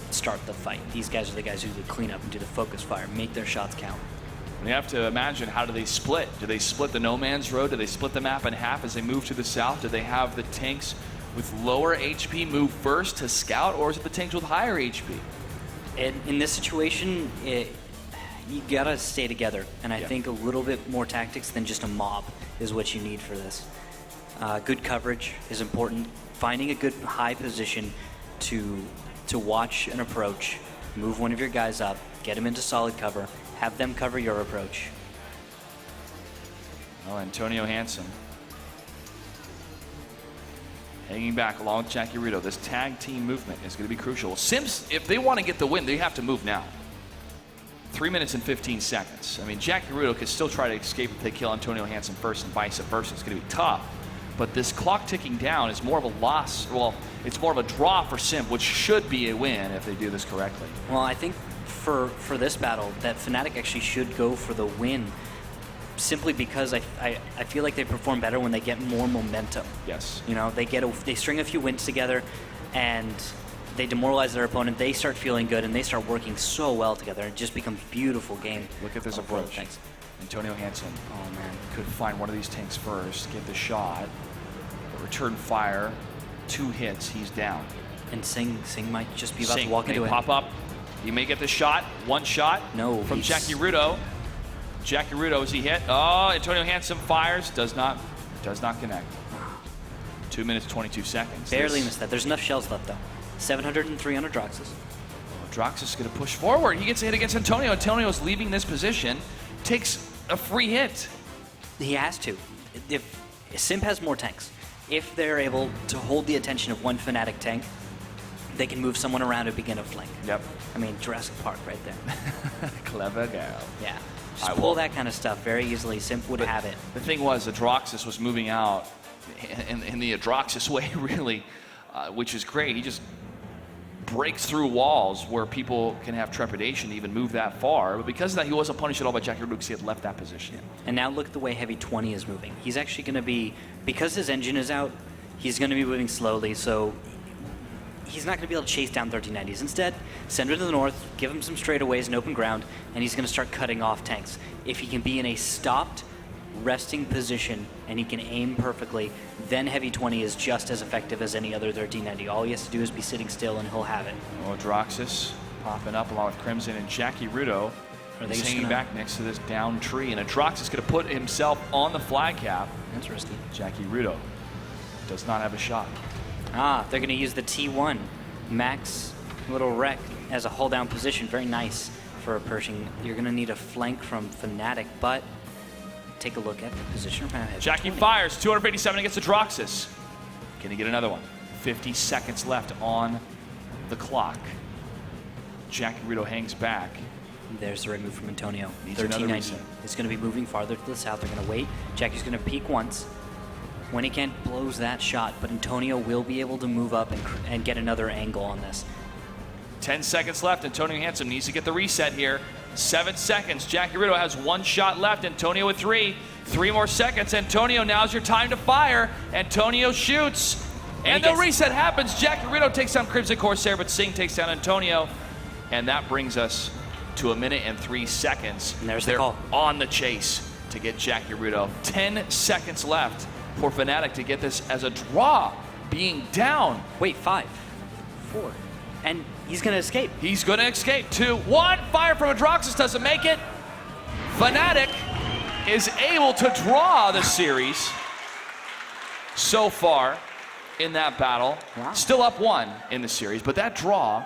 start the fight. These guys are the guys who do the cleanup and do the focus fire, make their shots count. You have to imagine, how do they split? Do they split the no man's road? Do they split the map in half as they move to the south? Do they have the tanks with lower HP move first to scout, or is it the tanks with higher HP? In this situation, you gotta stay together, and I think a little bit more tactics than just a mob is what you need for this. Good coverage is important. Finding a good high position to watch an approach, move one of your guys up, get them into solid cover, have them cover your approach. Oh, Antonio Hansen hanging back along with Jackie Rito. This tag team movement is going to be crucial. Simps, if they want to get the win, they have to move now. 3 minutes and 15 seconds. I mean, Jackie Rito could still try to escape if they kill Antonio Hansen first and vice versa. It's going to be tough. But this clock ticking down is more of a loss. Well, it's more of a draw for Simp, which should be a win if they do this correctly. Well, I think for this battle, that Fnatic actually should go for the win, simply because I feel like they perform better when they get more momentum. Yes. You know, they string a few wins together, and they demoralize their opponent. They start feeling good, and they start working so well together. It just becomes a beautiful game. Look at this approach. Thanks. Antonio Hansen, oh man, could find one of these tanks first, get the shot, the return fire, 2 hits, he's down. And Sing might just be about to walk into it. Pop up. He may get the shot. 1 shot. No. From Jackie Rito. Jackie Rito, is he hit? Oh, Antonio Hansen fires. Does not connect. 2 minutes, 22 seconds. Barely missed that. There's enough shells left, though. 703 on Adroxus. Adroxus is going to push forward. He gets a hit against Antonio. Antonio's leaving this position. Takes a free hit. He has to. If Simp has more tanks, if they're able to hold the attention of one Fnatic tank, they can move someone around and begin a flank. Yep. I mean, Jurassic Park right there. Clever girl. Yeah. Just pull that kind of stuff very easily. Simp would have it. The thing was, Adroxus was moving out in the Adroxus way, really, which is great. He just breaks through walls where people can have trepidation to even move that far. But because of that, he wasn't punished at all by Jackie Rito because he had left that position. Yeah. And now look at the way Heavy 20 is moving. He's actually going to be, because his engine is out, he's going to be moving slowly, so he's not going to be able to chase down 1390s. Instead, send him to the north, give him some straightaways and open ground, and he's going to start cutting off tanks. If he can be in a stopped, resting position and he can aim perfectly, then Heavy 20 is just as effective as any other 1390. All he has to do is be sitting still and he'll have it. Oh, Adroxus popping up along with Crimson, and Jackie Rito is hanging back next to this down tree, and Adroxus is going to put himself on the flag cap. That's risky. Jackie Rito does not have a shot. They're going to use the T1 Max little wreck as a hold down position. Very nice for a Pershing. You're going to need a flank from Fnatic, but take a look at the position. Jackie fires, 257 against Adroxus. Can he get another one? 50 seconds left on the clock. Jackie Rito hangs back. There's the right move from Antonio. Needs another 1390 reset. is going to be moving farther to the south. They're going to wait. Jackie's going to peek once. When he can't, blows that shot, but Antonio will be able to move up and get another angle on this. 10 seconds left. Antonio Hansen needs to get the reset here. 7 seconds. Jackie Rito has 1 shot left. Antonio with 3. 3 more seconds. Antonio, now's your time to fire. Antonio shoots. And the reset happens. Jackie Rito takes down Crimson Corsair, but Sing takes down Antonio. And that brings us to 1 minute and 3 seconds. And there's They're the call. on the chase to get Jackie Rito. 10 seconds left for Fnatic to get this as a draw, being down. Wait, 5, 4, and he's going to escape. He's going to escape. 2, 1. Fire from Adroxus doesn't make it. Fnatic is able to draw the series so far in that battle. Wow. Still up 1 in the series, but that draw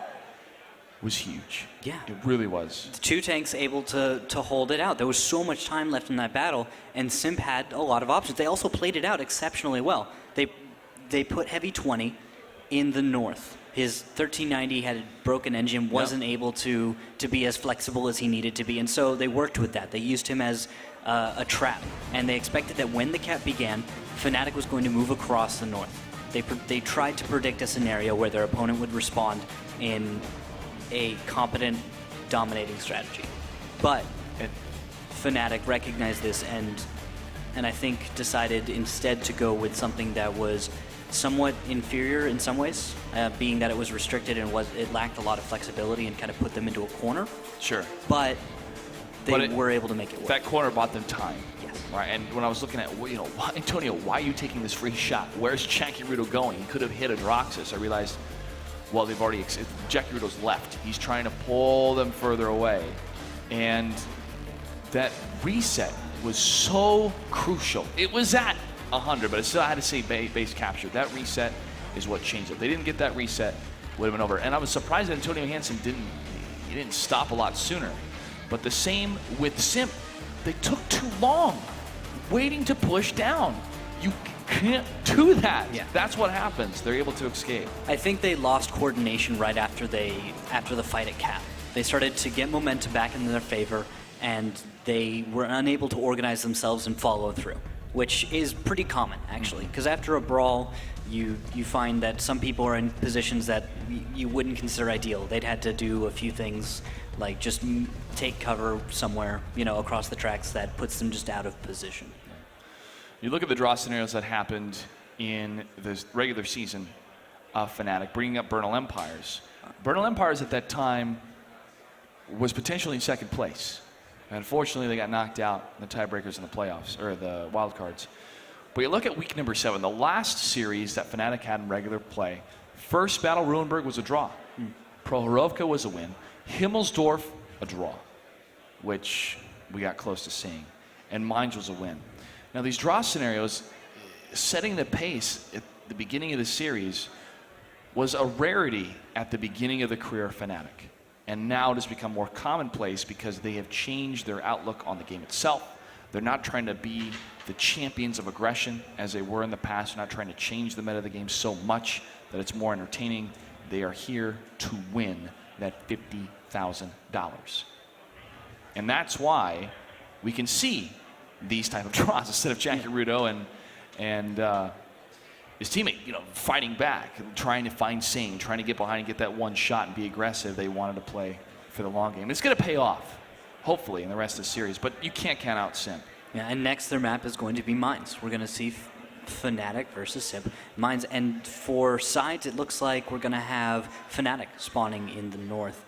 was huge. Yeah. It really was. The 2 tanks able to hold it out. There was so much time left in that battle, and Simp had a lot of options. They also played it out exceptionally well. They put Heavy 20 in the north. His 1390 had a broken engine, wasn't able to be as flexible as he needed to be, and so they worked with that. They used him as a trap, and they expected that when the cap began, Fnatic was going to move across the north. They tried to predict a scenario where their opponent would respond in a competent dominating strategy. But Fnatic recognized this and I think decided instead to go with something that was somewhat inferior in some ways, being that it was restricted and it lacked a lot of flexibility and kind of put them into a corner. Sure. But they were able to make it work. That corner bought them time. Yes. Right. And when I was looking at, why, Antonio, why are you taking this free shot? Where's Jackierudo going? He could have hit a Droxus. I realized, well, they've already, Jackierudo's left. He's trying to pull them further away. And that reset was so crucial. It was at 100, but it still had to say base capture. That reset is what changed it. If they didn't get that reset, would have been over. And I was surprised that Antonio Hansen didn't stop a lot sooner. But the same with Simp. They took too long waiting to push down. You can't do that. Yeah. That's what happens. They're able to escape. I think they lost coordination right after the fight at Cap. They started to get momentum back in their favor, and they were unable to organize themselves and follow through, which is pretty common, actually. Because after a brawl, you find that some people are in positions that you wouldn't consider ideal. They'd had to do a few things, like just take cover somewhere, across the tracks that puts them just out of position. You look at the draw scenarios that happened in the regular season of Fnatic, bringing up Bernal Empires. Bernal Empires at that time was potentially in second place. Unfortunately, they got knocked out in the tiebreakers in the playoffs, or the wild cards. But you look at week number 7, the last series that Fnatic had in regular play. First battle, Ruinberg, was a draw. Prohorovka was a win. Himmelsdorf, a draw, which we got close to seeing. And Mines was a win. Now, these draw scenarios, setting the pace at the beginning of the series, was a rarity at the beginning of the career of Fnatic. And now it has become more commonplace because they have changed their outlook on the game itself. They're not trying to be the champions of aggression as they were in the past. They're not trying to change the meta of the game so much that it's more entertaining. They are here to win that $50,000. And that's why we can see these type of draws instead of Jackierudo and his teammate, fighting back, trying to find Sing, trying to get behind and get that one shot and be aggressive. They wanted to play for the long game. It's going to pay off, hopefully, in the rest of the series, but you can't count out Simp. Yeah, and next their map is going to be Mines. We're going to see Fnatic versus Simp. Mines, and for sides, it looks like we're going to have Fnatic spawning in the north,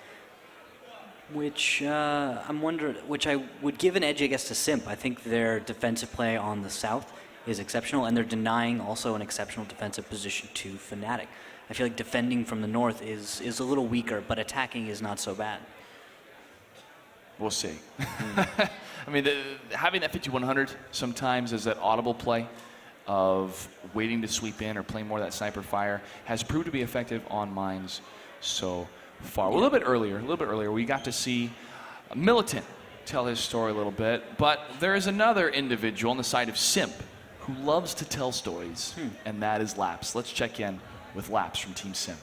which which I would give an edge, I guess, to Simp. I think their defensive play on the south is exceptional, and they're denying also an exceptional defensive position to Fnatic. I feel like defending from the north is a little weaker, but attacking is not so bad. We'll see. I mean, having that 5100 sometimes as that audible play of waiting to sweep in or playing more of that sniper fire has proved to be effective on Mines so far. Well, a little bit earlier, we got to see Militant tell his story a little bit, but there is another individual on the side of Simp who loves to tell stories, and that is Laps. Let's check in with Laps from Team Simp.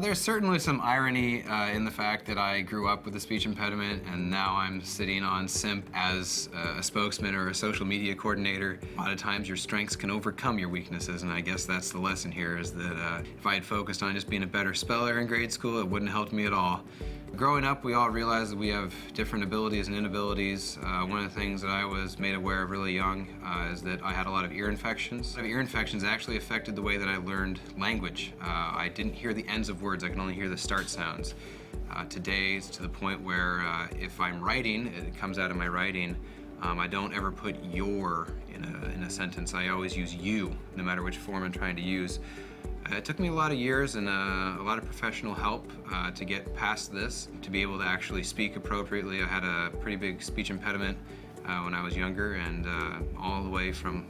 There's certainly some irony in the fact that I grew up with a speech impediment and now I'm sitting on Simp as a spokesman or a social media coordinator. A lot of times your strengths can overcome your weaknesses, and I guess that's the lesson here, is that if I had focused on just being a better speller in grade school, it wouldn't have helped me at all. Growing up, we all realized that we have different abilities and inabilities. One of the things that I was made aware of really young is that I had a lot of ear infections. Ear infections actually affected the way that I learned language. I didn't hear the ends of words, I can only hear the start sounds. Today, it's to the point where if I'm writing, it comes out of my writing, I don't ever put your in a sentence. I always use you, no matter which form I'm trying to use. It took me a lot of years and a lot of professional help to get past this, to be able to actually speak appropriately. I had a pretty big speech impediment when I was younger, and all the way from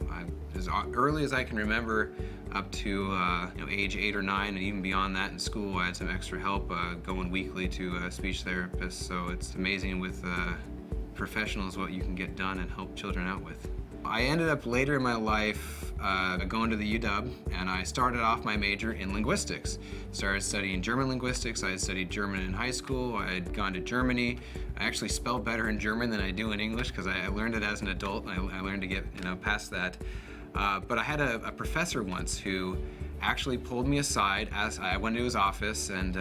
as early as I can remember up to age 8 or 9, and even beyond that in school, I had some extra help going weekly to a speech therapist. So it's amazing with professionals what you can get done and help children out with. I ended up later in my life going to the UW, and I started off my major in linguistics. Started studying German linguistics. I had studied German in high school. I had gone to Germany. I actually spell better in German than I do in English because I learned it as an adult, and I learned to get past that. But I had a professor once who actually pulled me aside as I went into his office, and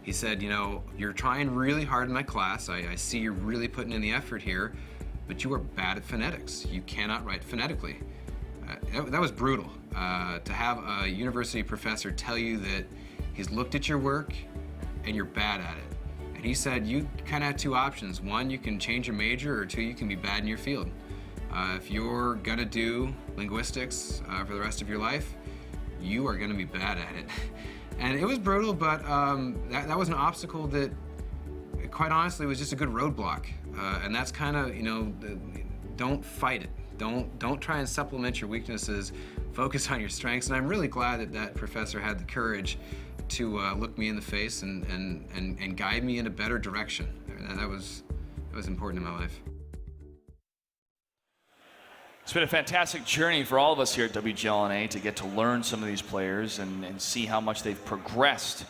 He said, you know, you're trying really hard in my class. I see you're really putting in the effort here, but you are bad at phonetics. You cannot write phonetically. That was brutal. To have a university professor tell you that he's looked at your work and you're bad at it. And he said, you kind of have two options. One, you can change your major, or two, you can be bad in your field. If you're gonna do linguistics for the rest of your life, you are gonna be bad at it. And it was brutal, but that was an obstacle that, quite honestly, was just a good roadblock. And that's kind of, you know, don't fight it. Don't try and supplement your weaknesses. Focus on your strengths. And I'm really glad that that professor had the courage to look me in the face and guide me in a better direction. That was important in my life. It's been a fantastic journey for all of us here at WGLNA to get to learn some of these players and see how much they've progressed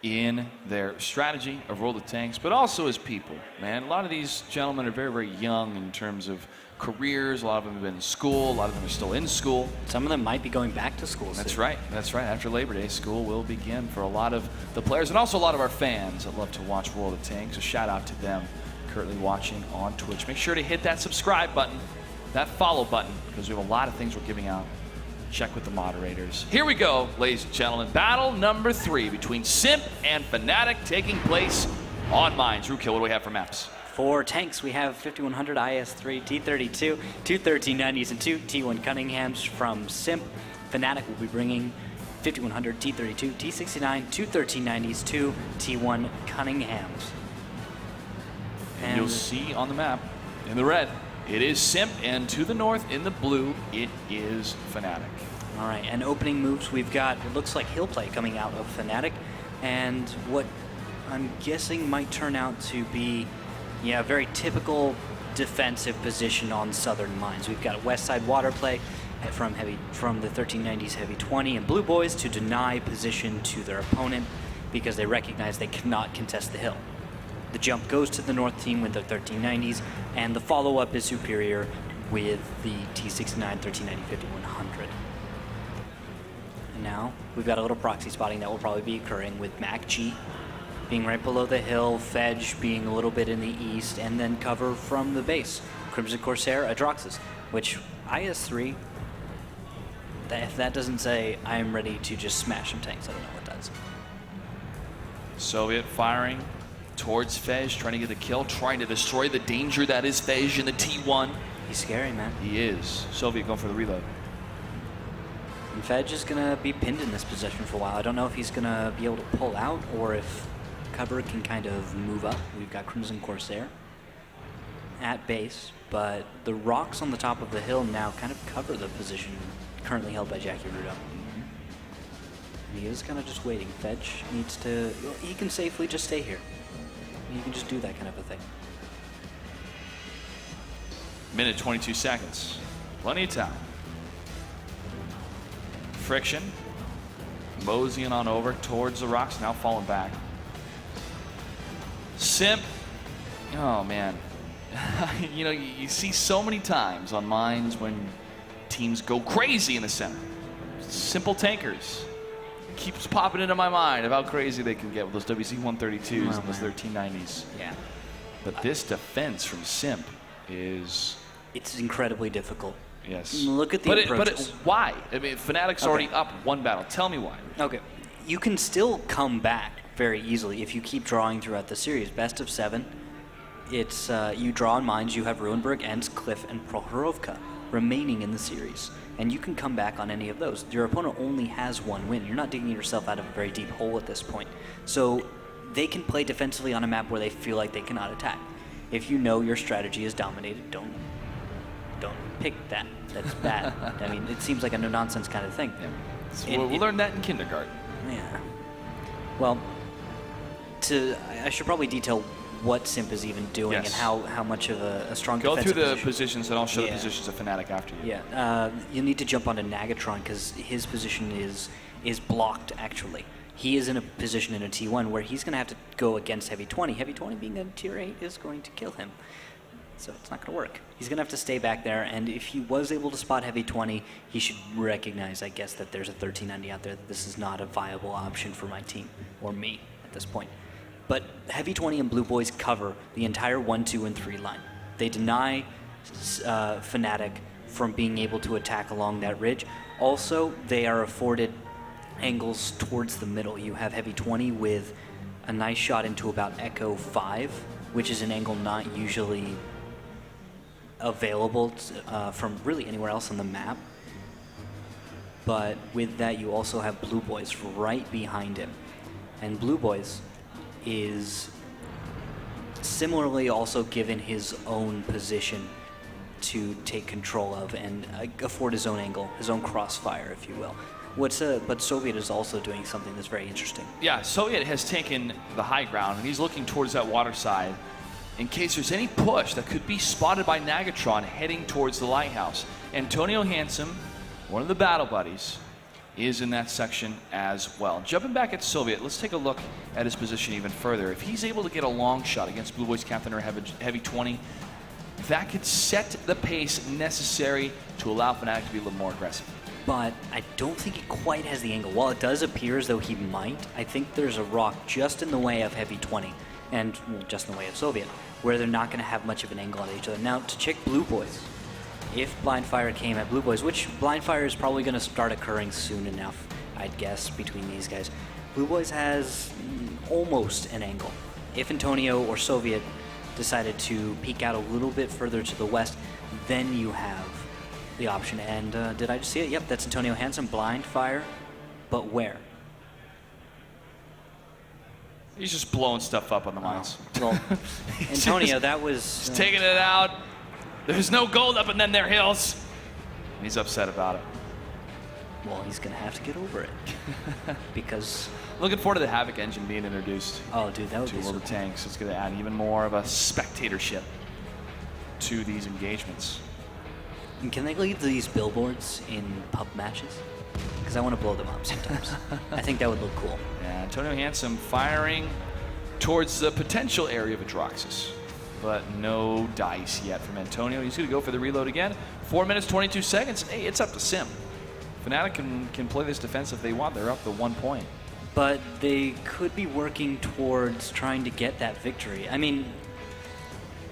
in their strategy of World of Tanks, but also as people, man. A lot of these gentlemen are very, very young in terms of careers. A lot of them have been in school. A lot of them are still in school. Some of them might be going back to school soon. That's right. That's right. After Labor Day, school will begin for a lot of the players and also a lot of our fans that love to watch World of Tanks. So shout out to them currently watching on Twitch. Make sure to hit that subscribe button, that follow button, because we have a lot of things we're giving out. Check with the moderators. Here we go, ladies and gentlemen. Battle number 3 between Simp and Fnatic taking place on Mines. Rookhill, what do we have for maps? For tanks, we have 5100 IS-3, T-32, two 1390s, and two T1 Cunninghams from Simp. Fnatic will be bringing 5100 T-32, T-69, two 1390s, two T1 Cunninghams. And you'll see on the map, in the red, it is Simp, and to the north, in the blue, it is Fnatic. All right, and opening moves, we've got, it looks like hill play coming out of Fnatic, and what I'm guessing might turn out to be, yeah, a very typical defensive position on Southern Mines. We've got west side water play from the 1390s Heavy 20 and Blue Boys to deny position to their opponent because they recognize they cannot contest the hill. The jump goes to the north team with the 1390s, and the follow-up is superior with the T69, 1390, 5100. And now we've got a little proxy spotting that will probably be occurring with Mac G being right below the hill, Fedge being a little bit in the east, and then cover from the base. Crimson Corsair, Adroxus, which IS-3, if that doesn't say I'm ready to just smash some tanks, I don't know what does. Soviet firing towards Fej, trying to get the kill, trying to destroy the danger that is Fej in the T1. He's scary, man. He is. Soviet going for the reload. And Fej is going to be pinned in this position for a while. I don't know if he's going to be able to pull out or if cover can kind of move up. We've got Crimson Corsair at base, but the rocks on the top of the hill now kind of cover the position currently held by Jackie Rudo. He is kind of just waiting. Fedge needs to, he can safely just stay here. You can just do that kind of a thing. Minute 22 seconds. Plenty of time. Friction. Moseying on over towards the rocks, now falling back. Simp. Oh, man. You know, you see so many times on Mines when teams go crazy in the center. Simple tankers. Keeps popping into my mind of how crazy they can get with those WC-132s and those 1390s. Yeah. But this defense from Simp is... It's incredibly difficult. Yes. Look at the approaches. But why? I mean, Fnatic's already up one battle. Tell me why. Okay. You can still come back very easily if you keep drawing throughout the series. Best of 7. It's you draw on Mines, you have Ruinberg, Ensk, Cliff, and Prohorovka remaining in the series. And you can come back on any of those. Your opponent only has one win. You're not digging yourself out of a very deep hole at this point. So they can play defensively on a map where they feel like they cannot attack. If you know your strategy is dominated, don't pick that. That's bad. I mean, it seems like a no-nonsense kind of thing. Yeah. So we'll learn that in kindergarten. Yeah. Well, I should probably detail what Simp is even doing and how much of a strong Go defensive through the position. positions and I'll show the positions of Fnatic after you. Yeah, you need to jump onto Nagatron because his position is blocked, actually. He is in a position in a T1 where he's going to have to go against Heavy 20. Heavy 20 being a tier 8 is going to kill him. So it's not going to work. He's going to have to stay back there, and if he was able to spot Heavy 20, he should recognize, I guess, that there's a 1390 out there, that this is not a viable option for my team, or me, at this point. But Heavy 20 and Blue Boys cover the entire 1, 2, and 3 line. They deny Fnatic from being able to attack along that ridge. Also, they are afforded angles towards the middle. You have Heavy 20 with a nice shot into about Echo 5, which is an angle not usually available from really anywhere else on the map. But with that, you also have Blue Boys right behind him. And Blue Boys is similarly also given his own position to take control of and afford his own angle, his own crossfire, if you will. But Soviet is also doing something that's very interesting. Yeah, Soviet has taken the high ground, and he's looking towards that water side in case there's any push that could be spotted by Nagatron heading towards the lighthouse. Antonio Handsome, one of the battle buddies, is in that section as well. Jumping back at Soviet, let's take a look at his position even further. If he's able to get a long shot against Blue Boys Captain or Heavy 20, that could set the pace necessary to allow Fnatic to be a little more aggressive. But I don't think he quite has the angle. While it does appear as though he might, I think there's a rock just in the way of Heavy 20 and just in the way of Soviet, where they're not going to have much of an angle on each other. Now, to check Blue Boys, if Blind Fire came at Blue Boys, which Blind Fire is probably going to start occurring soon enough, I'd guess, between these guys, Blue Boys has almost an angle. If Antonio or Soviet decided to peek out a little bit further to the west, then you have the option. And did I just see it? Yep, that's Antonio Handsome, Blind Fire, but where? He's just blowing stuff up on the mines. Well, Antonio, that was... He's taking it out. There's no gold up in them there hills. And he's upset about it. Well, he's going to have to get over it. Because... Looking forward to the Havoc engine being introduced. Oh, dude, that would to be World so of Tanks. It's going to add even more of a spectatorship to these engagements. And can they leave these billboards in pub matches? Because I want to blow them up sometimes. I think that would look cool. Yeah, Antonio Handsome firing towards the potential area of Atroxis. But no dice yet from Antonio. He's going to go for the reload again. 4 minutes, 22 seconds. Hey, it's up to Simp. Fnatic can play this defense if they want. They're up to 1 point. But they could be working towards trying to get that victory. I mean,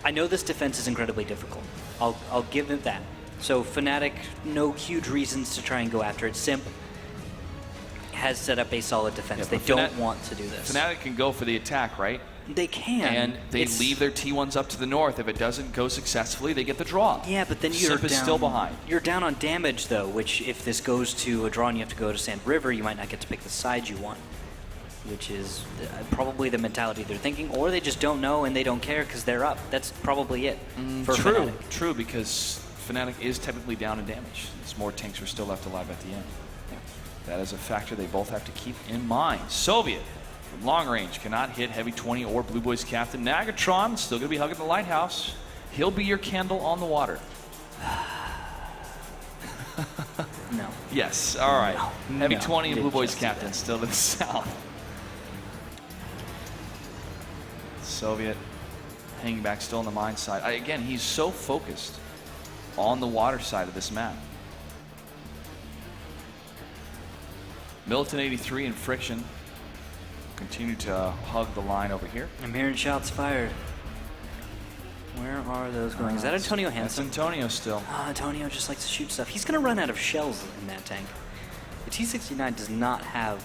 I know this defense is incredibly difficult. I'll give them that. So Fnatic, no huge reasons to try and go after it. Simp has set up a solid defense. Yeah, they don't want to do this. Fnatic can go for the attack, right? They can. And they leave their T1s up to the north. If it doesn't go successfully, they get the draw. Yeah, but then you're Simp is still behind. You're down on damage, though, which if this goes to a draw and you have to go to Sand River, you might not get to pick the side you want, which is probably the mentality they're thinking. Or they just don't know and they don't care because they're up. That's probably it for Fnatic. True, because Fnatic is technically down in damage. It's more tanks are still left alive at the end. Yeah. That is a factor they both have to keep in mind. Soviet, from long range, cannot hit Heavy 20 or Blue Boys Captain. Nagatron, still going to be hugging the lighthouse. He'll be your candle on the water. No. Yes, all right. No. Heavy No. 20 and Didn't Blue Boys just do Captain that. still to the south. Soviet hanging back still on the mine side. Again, he's so focused on the water side of this map. Militant 83 and Friction continue to hug the line over here. I'm hearing shots fired. Where are those going? Is that Antonio Handsome? That's Antonio still. Antonio just likes to shoot stuff. He's going to run out of shells in that tank. The T-69 does not have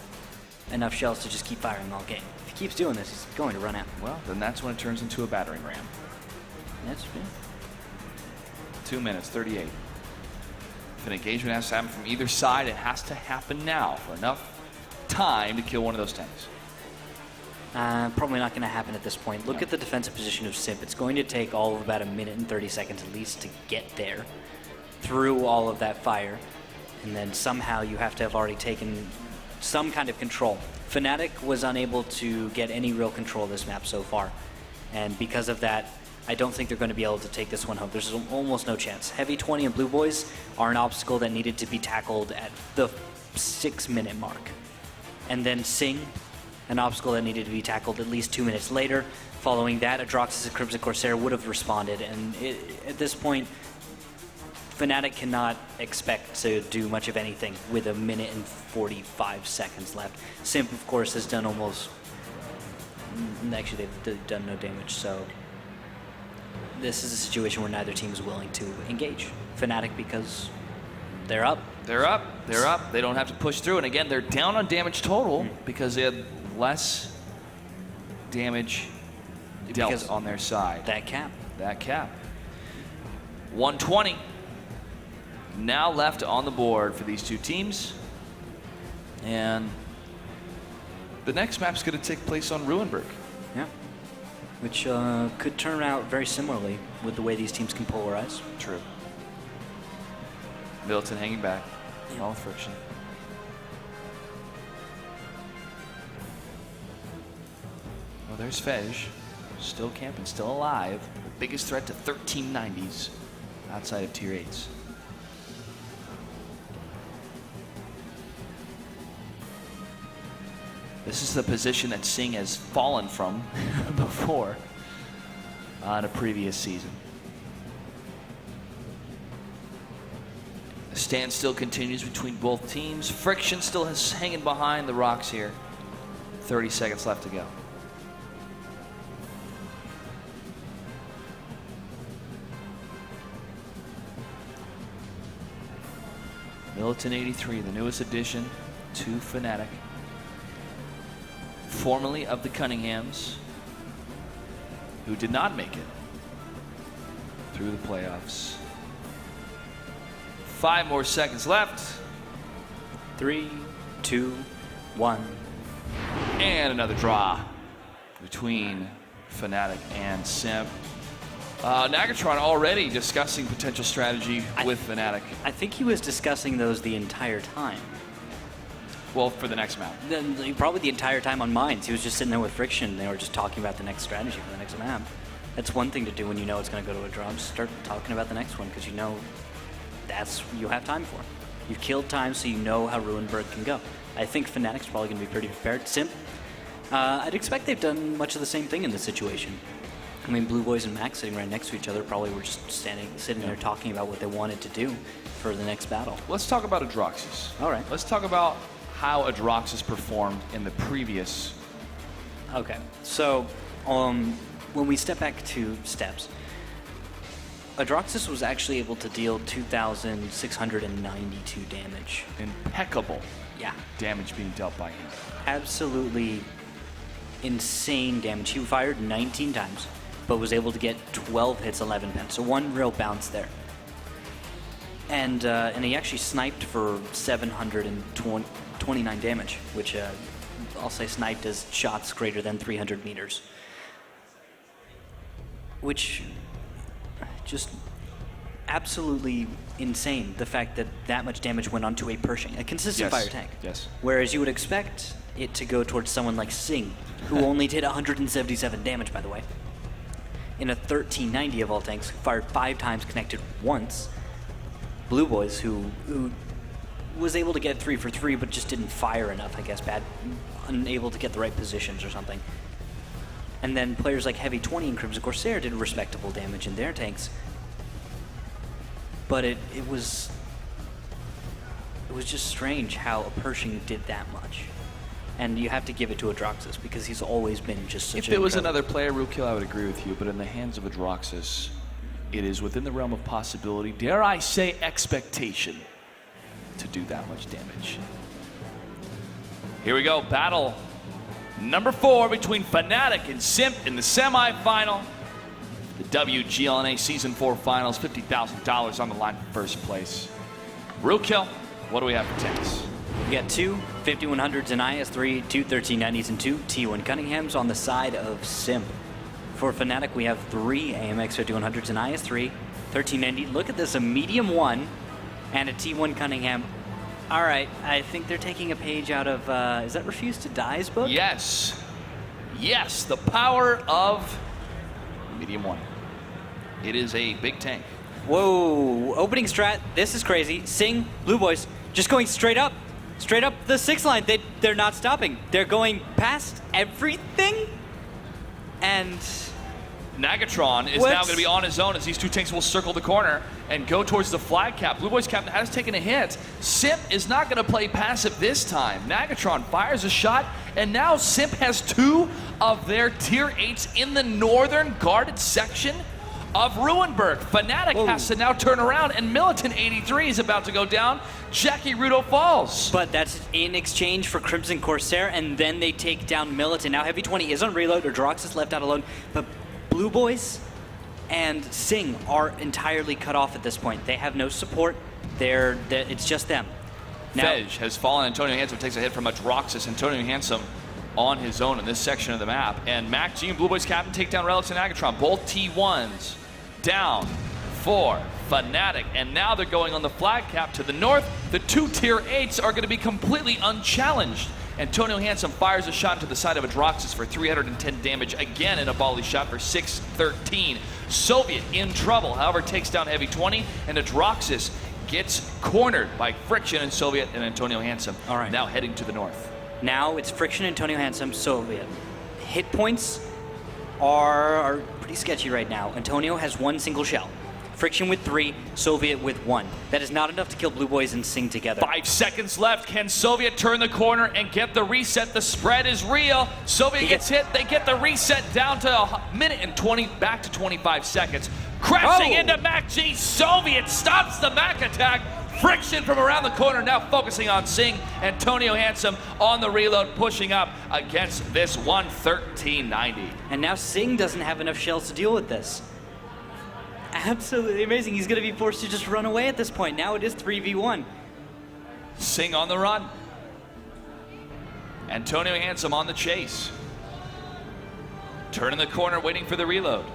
enough shells to just keep firing all game. If he keeps doing this, he's going to run out. Well, then that's when it turns into a battering ram. That's true. 2 minutes, 38. If an engagement has to happen from either side, it has to happen now for enough time to kill one of those tanks. Probably not going to happen at this point. Look at the defensive position of Simp. It's going to take all of about 1 minute and 30 seconds at least to get there through all of that fire. And then somehow you have to have already taken some kind of control. Fnatic was unable to get any real control of this map so far. And because of that, I don't think they're going to be able to take this one home. There's almost no chance. Heavy 20 and Blue Boys are an obstacle that needed to be tackled at the 6 minute mark. And then Sing, an obstacle that needed to be tackled at least 2 minutes later. Following that, Atroxis and Crimson Corsair would have responded. And at this point, Fnatic cannot expect to do much of anything with 1 minute and 45 seconds left. Simp, of course, has done almost Actually, they've done no damage, so this is a situation where neither team is willing to engage. Fnatic, because they're up. They're up. They're up. They don't have to push through. And again, they're down on damage total because they had less damage dealt Because on their side. That cap. That cap. 120 now left on the board for these two teams. And the next map's going to take place on Ruinberg. Yeah. Which could turn out very similarly with the way these teams can polarize. True. Middleton hanging back. All with friction. Well, there's Fej. Still camping, still alive. The biggest threat to 1390s outside of tier 8s. This is the position that Singh has fallen from before on a previous season. The standstill continues between both teams. Friction still is hanging behind the rocks here. 30 seconds left to go. Militant 83, the newest addition to Fnatic. Formerly of the Cunninghams, who did not make it through the playoffs. 5 more seconds left. 3, 2, 1. And another draw between Fnatic and Simp. Nagatron already discussing potential strategy with Fnatic. I think he was discussing those the entire time. Well, for the next map. Then probably the entire time on Mines. He was just sitting there with Friction. They were just talking about the next strategy for the next map. That's one thing to do when you know it's going to go to a draw. Just start talking about the next one because you know that's you have time for. You've killed time, so you know how Ruinberg can go. I think Fnatic's probably going to be pretty prepared. Simp, I'd expect they've done much of the same thing in this situation. I mean, Blue Boys and Max sitting right next to each other probably were just sitting there talking about what they wanted to do for the next battle. Let's talk about Adroxys. All right. Let's talk about how Adroxys performed in the previous. Okay, so when we step back 2 steps, Adroxys was actually able to deal 2,692 damage. Impeccable. Yeah. Damage being dealt by him. Absolutely insane damage. He fired 19 times, but was able to get 12 hits, 11 pens. So 1 real bounce there. And he actually sniped for 729 damage, which I'll say sniped as shots greater than 300 meters. Which just absolutely insane, the fact that that much damage went onto a Pershing, a consistent fire tank. Yes. Whereas you would expect it to go towards someone like Singh, who only did 177 damage, by the way. In a 1390 of all tanks, fired 5 times, connected once. Blue Boys, who was able to get 3 for 3, but just didn't fire enough, I guess, unable to get the right positions or something. And then players like Heavy 20 and Crimson Corsair did respectable damage in their tanks. But it was just strange how a Pershing did that much. And you have to give it to Adroxys because he's always been just such If it was another player, Rukill, I would agree with you, but in the hands of Adroxys, it is within the realm of possibility, dare I say expectation, to do that much damage. Here we go, battle number 4 between Fnatic and Simp in the semifinal. The WGLNA Season 4 Finals, $50,000 on the line for first place. Rukill, what do we have for tanks? We got 2 5100s and IS3, 2 1390s, and 2 T1 Cunninghams on the side of Simp. For Fnatic, we have 3 AMX 5100s and IS3, 1390. Look at this, a medium 1 and a T1 Cunningham. All right, I think they're taking a page out of, is that Refuse to Die's book? Yes. Yes, the power of medium 1. It is a big tank. Whoa, opening strat, this is crazy. Singh, Blue Boys, just going straight up the 6 line. They're not stopping. They're going past everything. And Nagatron is now going to be on his own as these 2 tanks will circle the corner and go towards the flag cap. Blue Boys captain has taken a hit. Simp is not going to play passive this time. Nagatron fires a shot And now Simp has 2 of their tier 8s in the northern guarded section of Ruinberg. Fnatic has to now turn around, and Militant 83 is about to go down. Jackie Rudo falls. But that's in exchange for Crimson Corsair, and then they take down Militant. Now Heavy 20 is on reload, or Drox is left out alone, but Blue Boys and Sing are entirely cut off at this point. They have no support. It's just them. Now, Fej has fallen. Antonio Handsome takes a hit from a Droxus. Antonio Handsome on his own in this section of the map. And Mac G and Blue Boys captain take down Relics and Agatron. Both T1s down for Fnatic. And now they're going on the flag cap to the north. The 2 tier 8s are going to be completely unchallenged. Antonio Handsome fires a shot to the side of a Droxus for 310 damage, again in a volley shot for 613. Soviet in trouble, however, takes down Heavy 20, and a Droxus gets cornered by Friction and Soviet and Antonio Handsome. All right. Now heading to the north. Now it's Friction, Antonio Handsome, Soviet. Hit points are pretty sketchy right now. Antonio has 1 single shell. Friction with 3, Soviet with 1. That is not enough to kill Blue Boys and Sing together. 5 seconds left. Can Soviet turn the corner and get the reset? The spread is real. Soviet gets hit. They get the reset down to a minute and 20, back to 25 seconds. Crashing into Mac G. Soviet stops the Mac attack. Friction from around the corner, now focusing on Sing. Antonio Handsome on the reload, pushing up against this 113.90. And now Sing doesn't have enough shells to deal with this. Absolutely amazing. He's going to be forced to just run away at this point. Now it is 3v1. Sing on the run. Antonio Handsome on the chase. Turning the corner, waiting for the reload.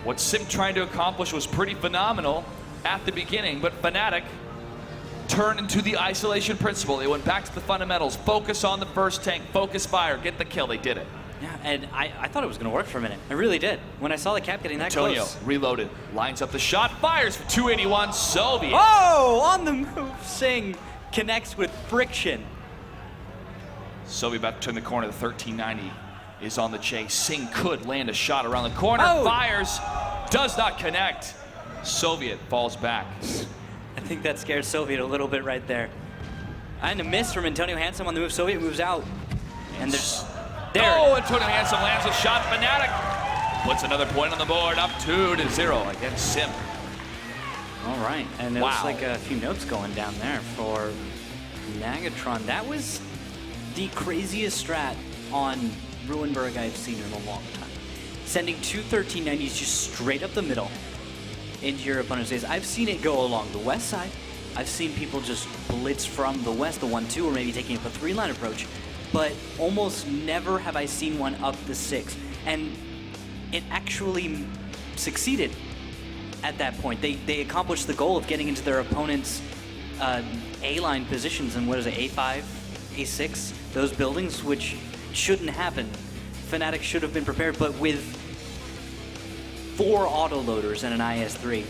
What Simp trying to accomplish was pretty phenomenal at the beginning, but Fnatic turned into the isolation principle. They went back to the fundamentals. Focus on the first tank, focus fire, get the kill. They did it. Yeah, and I thought it was going to work for a minute. I really did. When I saw the cap getting that Antonio close. reloaded, lines up the shot, fires for 281. Soviet. Oh, on the move. Sing connects with Friction. Soviet about to turn the corner. The 1390 is on the chase. Sing could land a shot around the corner. Fires, does not connect. Soviet falls back. I think that scared Soviet a little bit right there. And a miss from Antonio Handsome on the move. Soviet moves out. And there's... Oh, Antonio Handsome lands a shot. Fnatic puts another point on the board, up 2-0 against Simp. All right, and it looks like a few notes going down there for Nagatron. That was the craziest strat on Ruinberg I've seen in a long time. Sending 2 1390s just straight up the middle into your opponent's base. I've seen it go along the west side. I've seen people just blitz from the west, the 1-2, or maybe taking up a 3-line approach. But almost never have I seen one up the 6. And it actually succeeded at that point. They accomplished the goal of getting into their opponent's A-line positions, and what is it, A5, A6? Those buildings, which shouldn't happen. Fnatic should have been prepared, but with 4 autoloaders and an IS-3,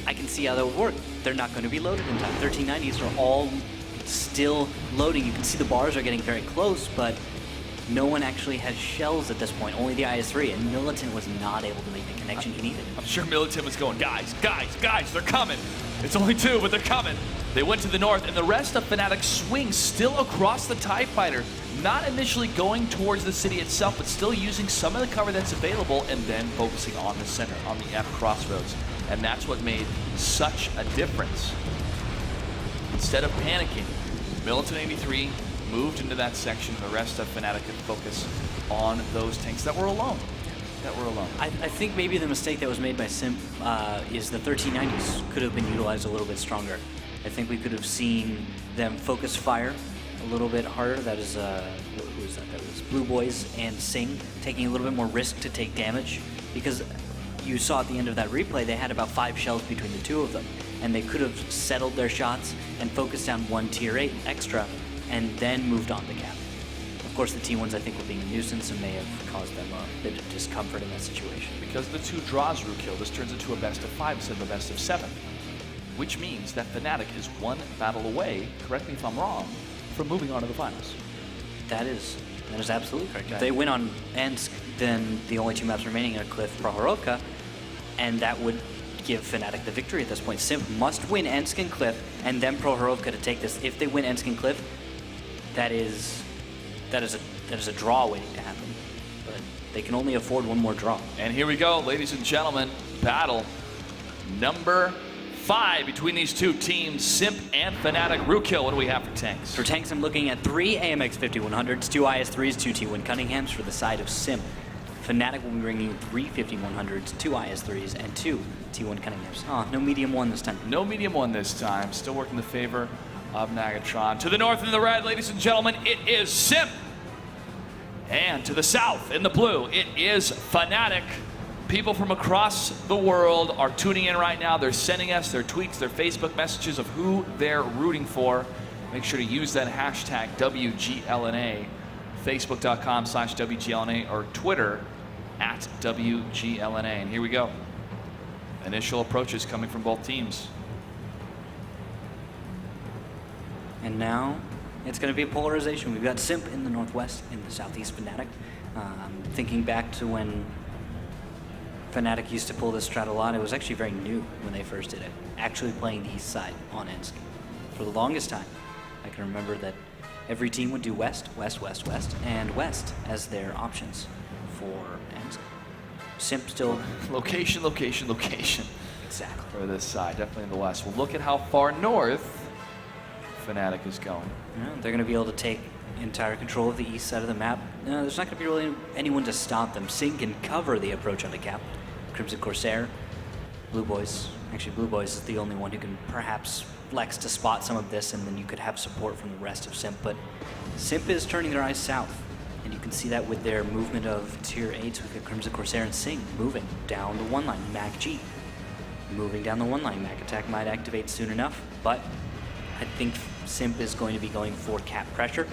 I can see how that would work. They're not going to be loaded in time. 1390s are all still loading. You can see the bars are getting very close, but no one actually has shells at this point, only the IS-3, and Militant was not able to make the connection he needed. I'm sure Militant was going, guys, they're coming. It's only 2, but they're coming. They went to the north, and the rest of Fnatic swings still across the TIE Fighter, not initially going towards the city itself, but still using some of the cover that's available, and then focusing on the center, on the F crossroads. And that's what made such a difference. Instead of panicking, Militant 83 moved into that section. The rest of Fnatic could focus on those tanks that were alone. I think maybe the mistake that was made by Simp is the 1390s could have been utilized a little bit stronger. I think we could have seen them focus fire a little bit harder. That is, who was that? That was Blue Boys and Sing taking a little bit more risk to take damage, because you saw at the end of that replay they had about 5 shells between the 2 of them, and they could have settled their shots and focused down 1 tier 8 extra and then moved on to cap. Of course, the T1s I think were being a nuisance and may have caused them a bit of discomfort in that situation. Because the 2 draws Ru kill, this turns into a best of 5 instead of a best of 7. Which means that Fnatic is 1 battle away, correct me if I'm wrong, from moving on to the finals. That is absolutely correct. If they win on Ensk, then the only 2 maps remaining are Cliff, Prohorovka, and that would give Fnatic the victory at this point. Simp must win Ensk and Cliff, and then Prohorovka to take this. If they win Ensk and Cliff, that is that is a draw waiting to happen. But they can only afford one more draw. And here we go, ladies and gentlemen. Battle number 5 between these two teams, Simp and Fnatic. Rookhill, what do we have for tanks? For tanks, I'm looking at 3 AMX 5100s, 2 IS3s, 2 T1 Cunninghams for the side of Simp. Fnatic will be bringing 3 5100s, 2 IS3s, and 2 T1 Cunninghams. Oh, no medium 1 this time. No medium 1 this time. Still working in the favor of Nagatron. To the north in the red, ladies and gentlemen, it is Simp. And to the south in the blue, it is Fnatic. People from across the world are tuning in right now. They're sending us their tweets, their Facebook messages of who they're rooting for. Make sure to use that hashtag WGLNA, facebook.com/WGLNA, or Twitter @WGLNA. And here we go. Initial approaches coming from both teams. And now it's going to be a polarization. We've got Simp in the northwest, in the southeast Fnatic. Thinking back to when Fnatic used to pull this strat a lot, it was actually very new when they first did it. Actually playing the east side on Ensk. For the longest time, I can remember that every team would do west, west, west, west, and west as their options for Ensk. Simp still... Location, location, location. Exactly. For this side, definitely in the west. Well, look at how far north Fnatic is going. Yeah, they're going to be able to take entire control of the east side of the map. There's not going to be really anyone to stop them. Sing can cover the approach on the cap. Crimson Corsair, Blue Boys. Actually, Blue Boys is the only one who can perhaps flex to spot some of this, and then you could have support from the rest of Simp. But Simp is turning their eyes south, and you can see that with their movement of tier 8s. We've got Crimson Corsair and Sing moving down the 1 line. Mac G moving down the 1 line. Mac Attack might activate soon enough, but I think Simp is going to be going for cap pressure,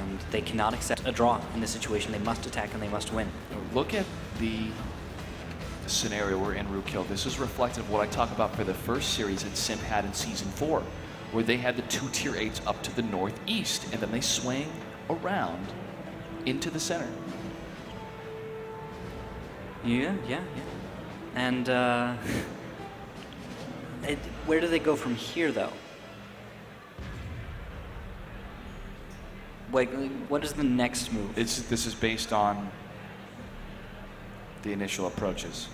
and they cannot accept a draw in this situation. They must attack and they must win. Look at the scenario we're in, Rookhill. This is reflective of what I talk about for the first series that Simp had in Season 4, where they had the 2 tier 8s up to the northeast, and then they swing around into the center. Yeah. And where do they go from here, though? Like, what is the next move? This is based on the initial approaches.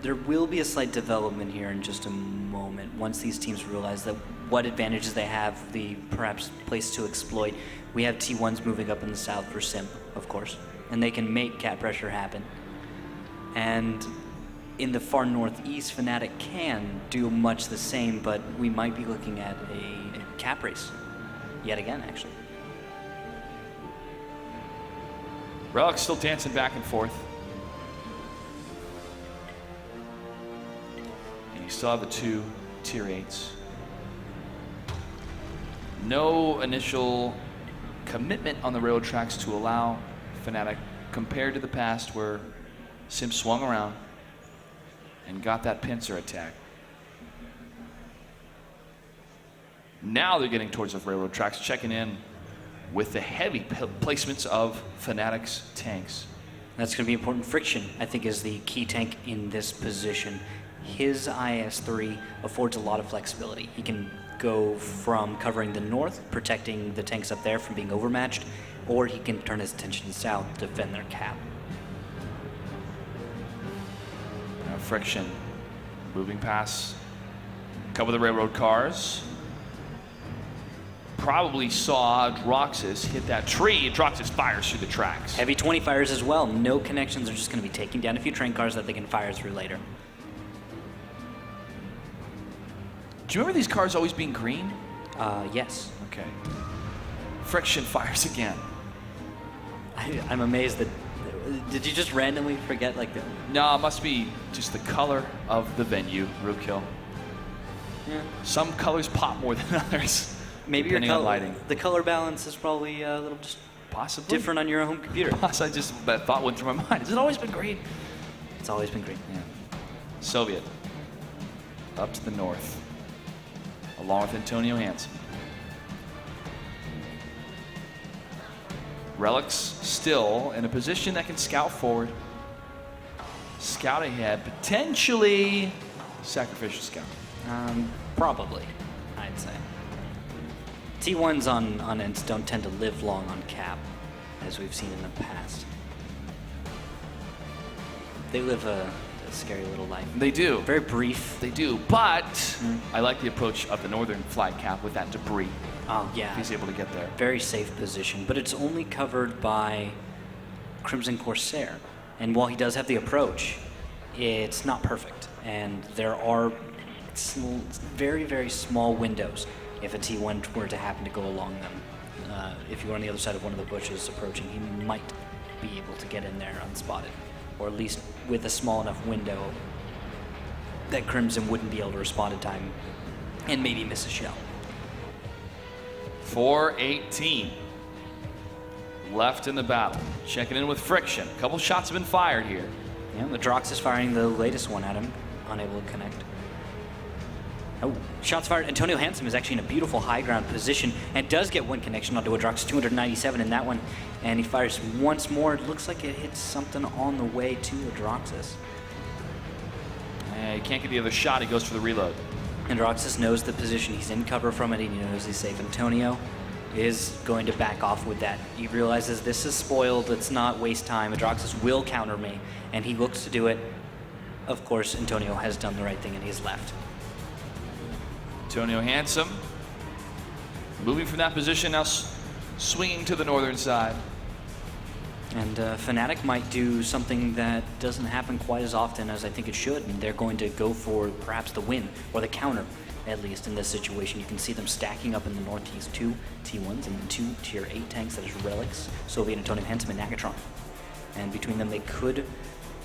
There will be a slight development here in just a moment once these teams realize that what advantages they have, the perhaps place to exploit. We have T1s moving up in the south for Simp, of course, and they can make cap pressure happen. And in the far northeast, Fnatic can do much the same, but we might be looking at a cap race yet again, actually. Relic's still dancing back and forth. And you still have the 2 tier 8s. No initial commitment on the railroad tracks to allow Fnatic, compared to the past where Simp swung around and got that pincer attack. Now they're getting towards the railroad tracks, checking in with the heavy placements of Fnatic's tanks. That's going to be important. Friction, I think, is the key tank in this position. His IS-3 affords a lot of flexibility. He can go from covering the north, protecting the tanks up there from being overmatched, or he can turn his attention south to defend their cap. Now Friction moving past a couple of the railroad cars. Probably saw Droxus hit that tree. Droxus fires through the tracks. Heavy 20 fires as well. No connections. They're just going to be taking down a few train cars that they can fire through later. Do you remember these cars always being green? Yes. Okay. Friction fires again. I'm amazed that... Did you just randomly forget, like... No, it must be just the color of the venue, Rookhill. Yeah. Some colors pop more than others. Maybe depending on lighting. The color balance is probably a little just possibly different on your home computer. That thought went through my mind. Has it always been green? It's always been green. Yeah. Soviet up to the north, along with Antonio Hansen. Relic's still in a position that can scout forward, scout ahead, potentially sacrificial scout. Probably, I'd say. T1s on Ensk don't tend to live long on cap, as we've seen in the past. They live a scary little life. They do. Very brief. They do, but I like the approach of the northern flag cap with that debris. Oh, yeah. If he's able to get there. Very safe position, but it's only covered by Crimson Corsair. And while he does have the approach, it's not perfect. And there are very, very small windows if a T1 were to happen to go along them. If you were on the other side of one of the bushes approaching, he might be able to get in there unspotted. Or at least with a small enough window that Crimson wouldn't be able to respond in time and maybe miss a shell. 4:18 left in the battle. Checking in with Friction. A couple shots have been fired here. Yeah, the Drox is firing the latest one at him, unable to connect. Oh, shots fired. Antonio Handsome is actually in a beautiful high ground position and does get one connection onto a Drox, 297 in that one. And he fires once more. It looks like it hits something on the way to Adroxus. He can't get the other shot. He goes for the reload. And Adroxus knows the position. He's in cover from it, and he knows he's safe. Antonio is going to back off with that. He realizes this is spoiled. Let's not waste time. Adroxus will counter me, and he looks to do it. Of course, Antonio has done the right thing, and he's left. Antonio Handsome moving from that position, now swinging to the northern side. And Fnatic might do something that doesn't happen quite as often as I think it should, and they're going to go for perhaps the win, or the counter, at least in this situation. You can see them stacking up in the north. He's 2 T1s and 2 tier 8 tanks, that is Relics, Soviet, Antonio Handsome, and Nagatron. And between them, they could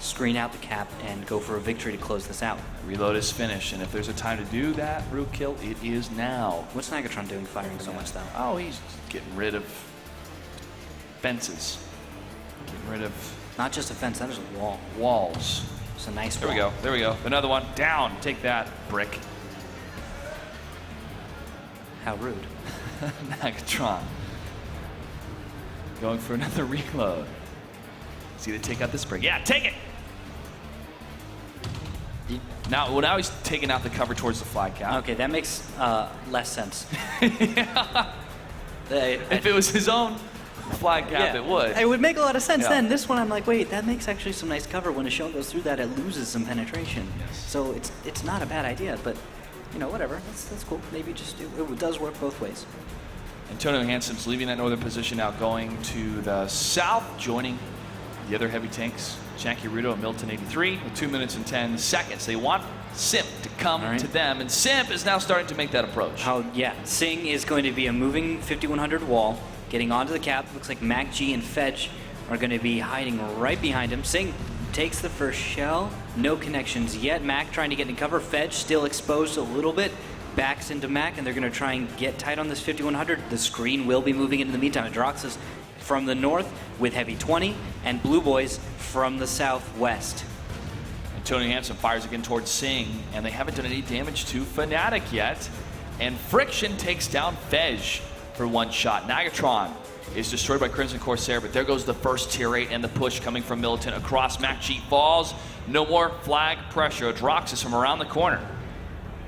screen out the cap and go for a victory to close this out. Reload is finished, and if there's a time to do that, root kill, it is now. What's Nagatron doing firing so much, though? Oh, he's getting rid of fences. Getting rid of... Not just a fence, that is a wall. Walls. It's a nice There wall. we go, there we go. Another one, down, take that, brick. How rude. Nagatron. Going for another reload. See, they take out this brick. Yeah, take it! Now he's taking out the cover towards the flag cap. Okay, that makes less sense. Yeah. If it was his own flag cap, it would. It would make a lot of sense Yeah. then. This one, I'm like, wait, that makes actually some nice cover. When a shell goes through that, it loses some penetration. Yes. So it's not a bad idea, but whatever. That's cool. Maybe just it does work both ways. Antonio Handsome's leaving that northern position now, going to the south, joining the other heavy tanks, Jackie Rudo and Milton 83, with 2 minutes and 10 seconds. They want Simp to come to them, and Simp is now starting to make that approach. Oh, yeah. Singh is going to be a moving 5100 wall, getting onto the cap. Looks like Mac G and Fetch are going to be hiding right behind him. Singh takes the first shell. No connections yet. Mac trying to get in cover. Fetch still exposed a little bit. Backs into Mac, and they're going to try and get tight on this 5100. The screen will be moving in the meantime. Adroxus from the north with Heavy 20, and Blue Boys from the southwest. Antonio Handsome fires again towards Singh, and they haven't done any damage to Fnatic yet. And Friction takes down Fej for one shot. Nagatron is destroyed by Crimson Corsair, but there goes the first tier 8 and the push coming from Militant across. MacG falls. No more flag pressure. Adroxus from around the corner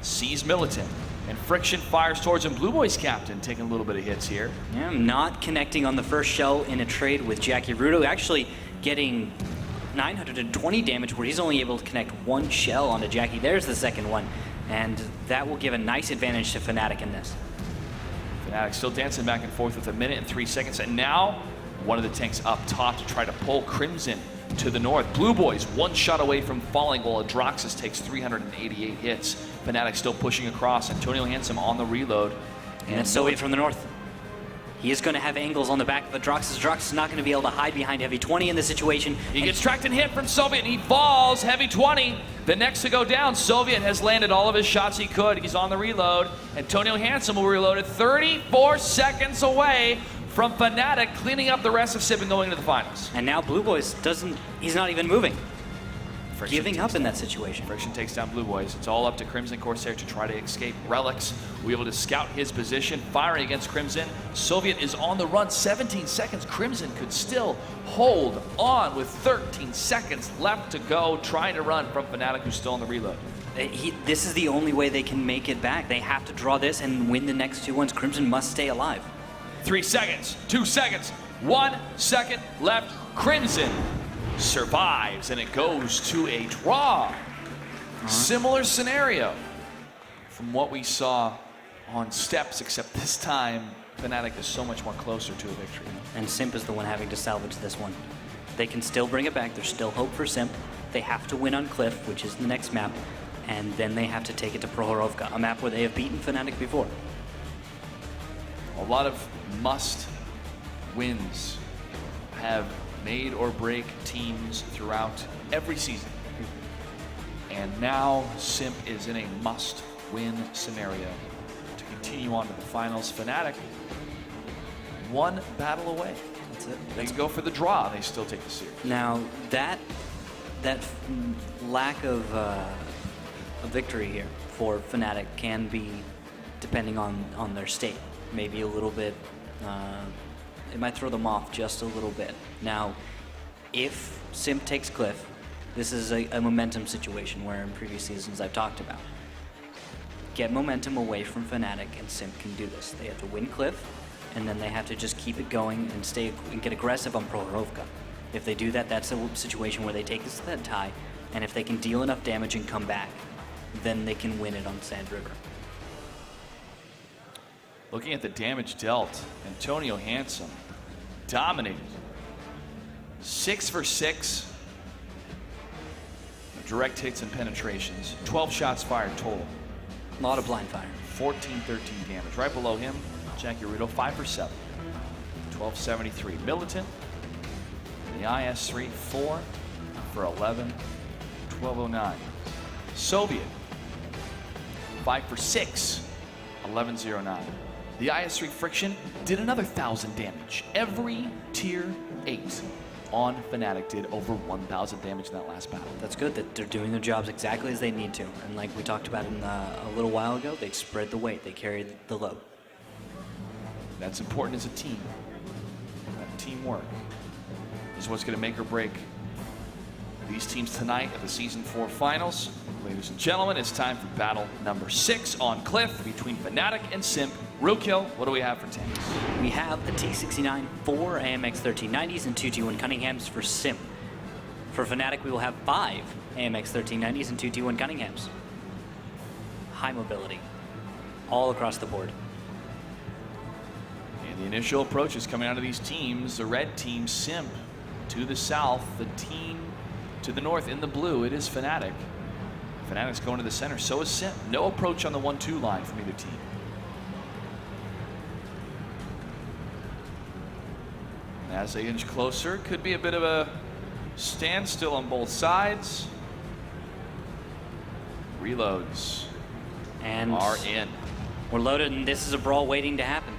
sees Militant, and Friction fires towards him. Blue Boys captain taking a little bit of hits here. Yeah, not connecting on the first shell in a trade with Jackie Rudo, actually getting 920 damage where he's only able to connect one shell onto Jackie. There's the second one, and that will give a nice advantage to Fnatic in this. Fnatic still dancing back and forth with 1 minute and 3 seconds, and now one of the tanks up top to try to pull Crimson to the north. Blue Boys one shot away from falling, while Adroxus takes 388 hits. Fnatic still pushing across. Antonio Handsome on the reload. And it's Soviet from the north. He is going to have angles on the back of Adroxus. Adroxus is not going to be able to hide behind Heavy 20 in this situation. He gets tracked and hit from Soviet, and he falls. Heavy 20, the next to go down. Soviet has landed all of his shots he could. He's on the reload. Antonio Handsome will reload it 34 seconds away from Fnatic, cleaning up the rest of Simp and going into the finals. And now Blue Boys he's not even moving. Friction Giving up in that situation. Friction takes down Blue Boys. It's all up to Crimson Corsair to try to escape. Relics will be able to scout his position, firing against Crimson. Soviet is on the run, 17 seconds. Crimson could still hold on with 13 seconds left to go, trying to run from Fnatic, who's still on the reload. This is the only way they can make it back. They have to draw this and win the next 2 ones. Crimson must stay alive. 3 seconds, 2 seconds, 1 second left. Crimson survives, and it goes to a draw. Similar scenario from what we saw on Steps, except this time Fnatic is so much more closer to a victory. And Simp is the one having to salvage this one. They can still bring it back. There's still hope for Simp. They have to win on Cliff, which is the next map, and then they have to take it to Prohorovka, a map where they have beaten Fnatic before. A lot of must wins have made or break teams throughout every season. And now Simp is in a must win scenario to continue on to the finals. Fnatic 1 battle away. That's it. They can go for the draw, they still take the series. Now, that lack of a victory here for Fnatic can be, depending on their state, maybe a little bit, it might throw them off just a little bit. Now, if Simp takes Cliff, this is a momentum situation where in previous seasons I've talked about. Get momentum away from Fnatic, and Simp can do this. They have to win Cliff, and then they have to just keep it going and stay and get aggressive on Prohorovka. If they do that, that's a situation where they take this to that tie, and if they can deal enough damage and come back, then they can win it on Sand River. Looking at the damage dealt, Antonio Handsome dominated. 6 for 6. Direct hits and penetrations. 12 shots fired total. A lot of blind fire. 14-13 damage. Right below him, Jackie Rito, 5 for 7. 1273. Militant, the IS-3, 4 for 11. 1209. Soviet, 5 for 6. 1109. The IS-3 Friction did another 1,000 damage. Every tier 8 on Fnatic did over 1,000 damage in that last battle. That's good that they're doing their jobs exactly as they need to. And like we talked about a little while ago, they spread the weight. They carried the load. That's important as a team. That teamwork is what's going to make or break these teams tonight at the Season 4 Finals. Ladies and gentlemen, it's time for battle number 6 on Cliff between Fnatic and Simp. Rookhill, what do we have for tanks? We have a T69, 4 AMX 1390s, and 2 T1 Cunninghams for Simp. For Fnatic, we will have 5 AMX 1390s and 2 T1 Cunninghams. High mobility, all across the board. And the initial approaches coming out of these teams, the red team, Simp, to the south, the team to the north in the blue, it is Fnatic. Fnatic's going to the center, so is Simp. No approach on the 1-2 line from either team. As they inch closer, could be a bit of a standstill on both sides. Reloads And are in. we're loaded, and this is a brawl waiting to happen.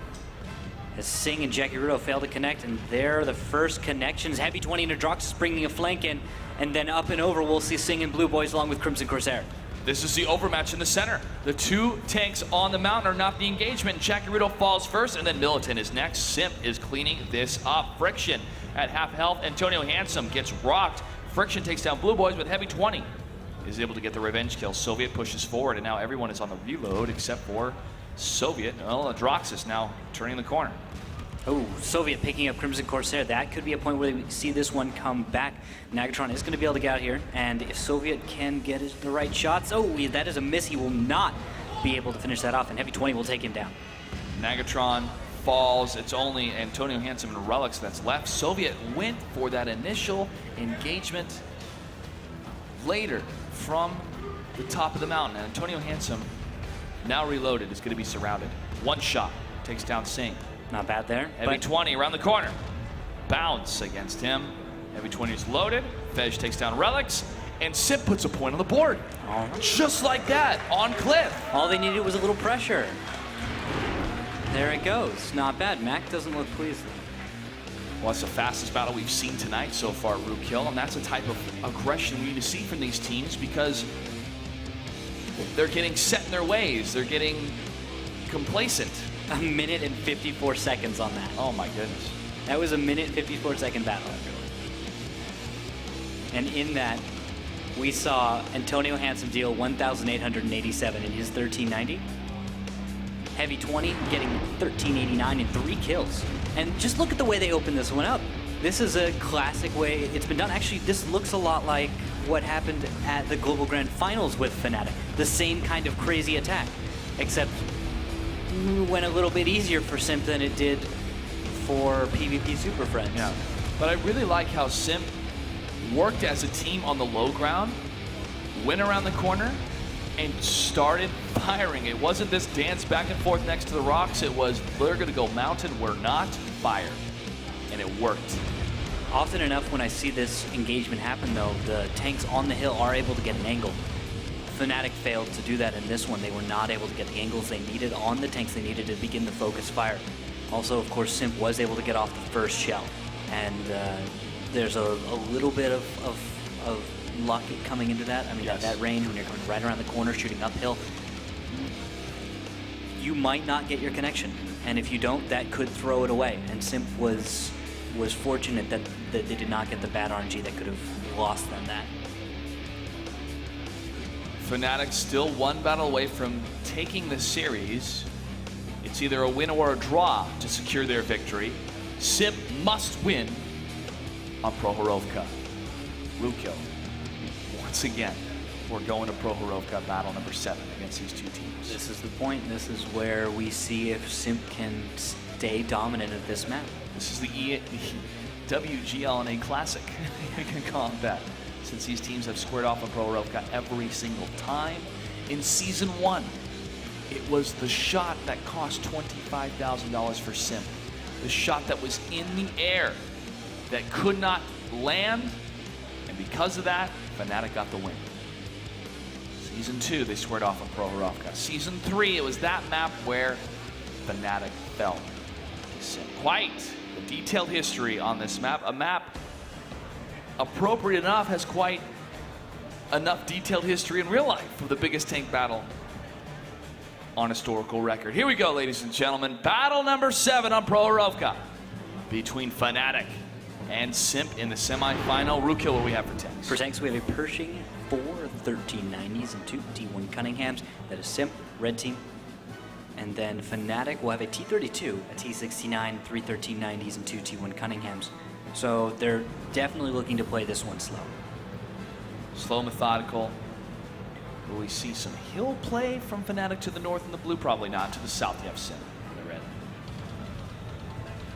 As Singh and Jackie Rudo fail to connect, and there are the first connections. Heavy 20 into Drox bringing a flank in, and then up and over we'll see Singh and Blue Boys along with Crimson Corsair. This is the overmatch in the center. The 2 tanks on the mountain are not the engagement. Jackie Rudo falls first, and then Militant is next. Simp is cleaning this up. Friction at half health. Antonio Handsome gets rocked. Friction takes down Blue Boys with Heavy 20. Is able to get the revenge kill. Soviet pushes forward, and now everyone is on the reload except for Soviet. Well, Droxus now turning the corner. Oh, Soviet picking up Crimson Corsair. That could be a point where we see this one come back. Nagatron is going to be able to get out here, and if Soviet can get the right shots, oh, that is a miss. He will not be able to finish that off, and Heavy 20 will take him down. Nagatron falls. It's only Antonio Handsome and Relics that's left. Soviet went for that initial engagement later from the top of the mountain. And Antonio Handsome, now reloaded, is going to be surrounded. One shot takes down Singh. Not bad there. Heavy 20 around the corner. Bounce against him. Heavy 20 is loaded. Fej takes down Relics. And Simp puts a point on the board. All right. Just like that, on Cliff. All they needed was a little pressure. There it goes. Not bad. Mac doesn't look pleased. Well, that's the fastest battle we've seen tonight so far, Rookhill. And that's a type of aggression we need to see from these teams because they're getting set in their ways. They're getting complacent. A minute and 54 seconds on that. Oh my goodness. That was a minute 54 second battle. And in that, we saw Antonio Handsome deal 1,887 in his 1390. Heavy 20 getting 1389 and 3 kills. And just look at the way they opened this one up. This is a classic way it's been done. Actually, this looks a lot like what happened at the Global Grand Finals with Fnatic. The same kind of crazy attack, except went a little bit easier for Simp than it did for PvP Super Friends. Yeah, but I really like how Simp worked as a team on the low ground, went around the corner, and started firing. It wasn't this dance back and forth next to the rocks. It was, they're gonna go mountain, we're not, fire. And it worked. Often enough when I see this engagement happen though, the tanks on the hill are able to get an angle. Fnatic failed to do that in this one. They were not able to get the angles they needed on the tanks they needed to begin the focus fire. Also, of course, Simp was able to get off the first shell. And there's a little bit of luck coming into that. I mean, Yes. at that range, when you're coming right around the corner, shooting uphill, you might not get your connection. And if you don't, that could throw it away. And Simp was fortunate that they did not get the bad RNG that could have lost them that. Fnatic still one battle away from taking the series. It's either a win or a draw to secure their victory. Simp must win on Prohorovka. Rukiel, once again, we're going to Prohorovka battle number 7 against these two teams. This is the point. This is where we see if Simp can stay dominant at this map. This is the WGLNA Classic, you can call it that, since these teams have squared off on Prohorovka every single time. In Season 1, it was the shot that cost $25,000 for Simp. The shot that was in the air, that could not land, and because of that, Fnatic got the win. Season 2, they squared off on Prohorovka. Season 3, it was that map where Fnatic fell to Simp. Quite a detailed history on this map. A map appropriate enough has quite enough detailed history in real life of the biggest tank battle on historical record. Here we go, ladies and gentlemen. Battle number 7 on Prohorovka between Fnatic and Simp in the semifinal. Rukiel, what do we have for tanks? For tanks, we have a Pershing, 4 1390s, and 2 T1 Cunninghams. That is Simp, red team. And then Fnatic will have a T32, a T69, 3 1390s, and 2 T1 Cunninghams. So they're definitely looking to play this one slow. Slow, methodical. Will we see some hill play from Fnatic to the north and the blue? Probably not. To the south, you have Simp in the red.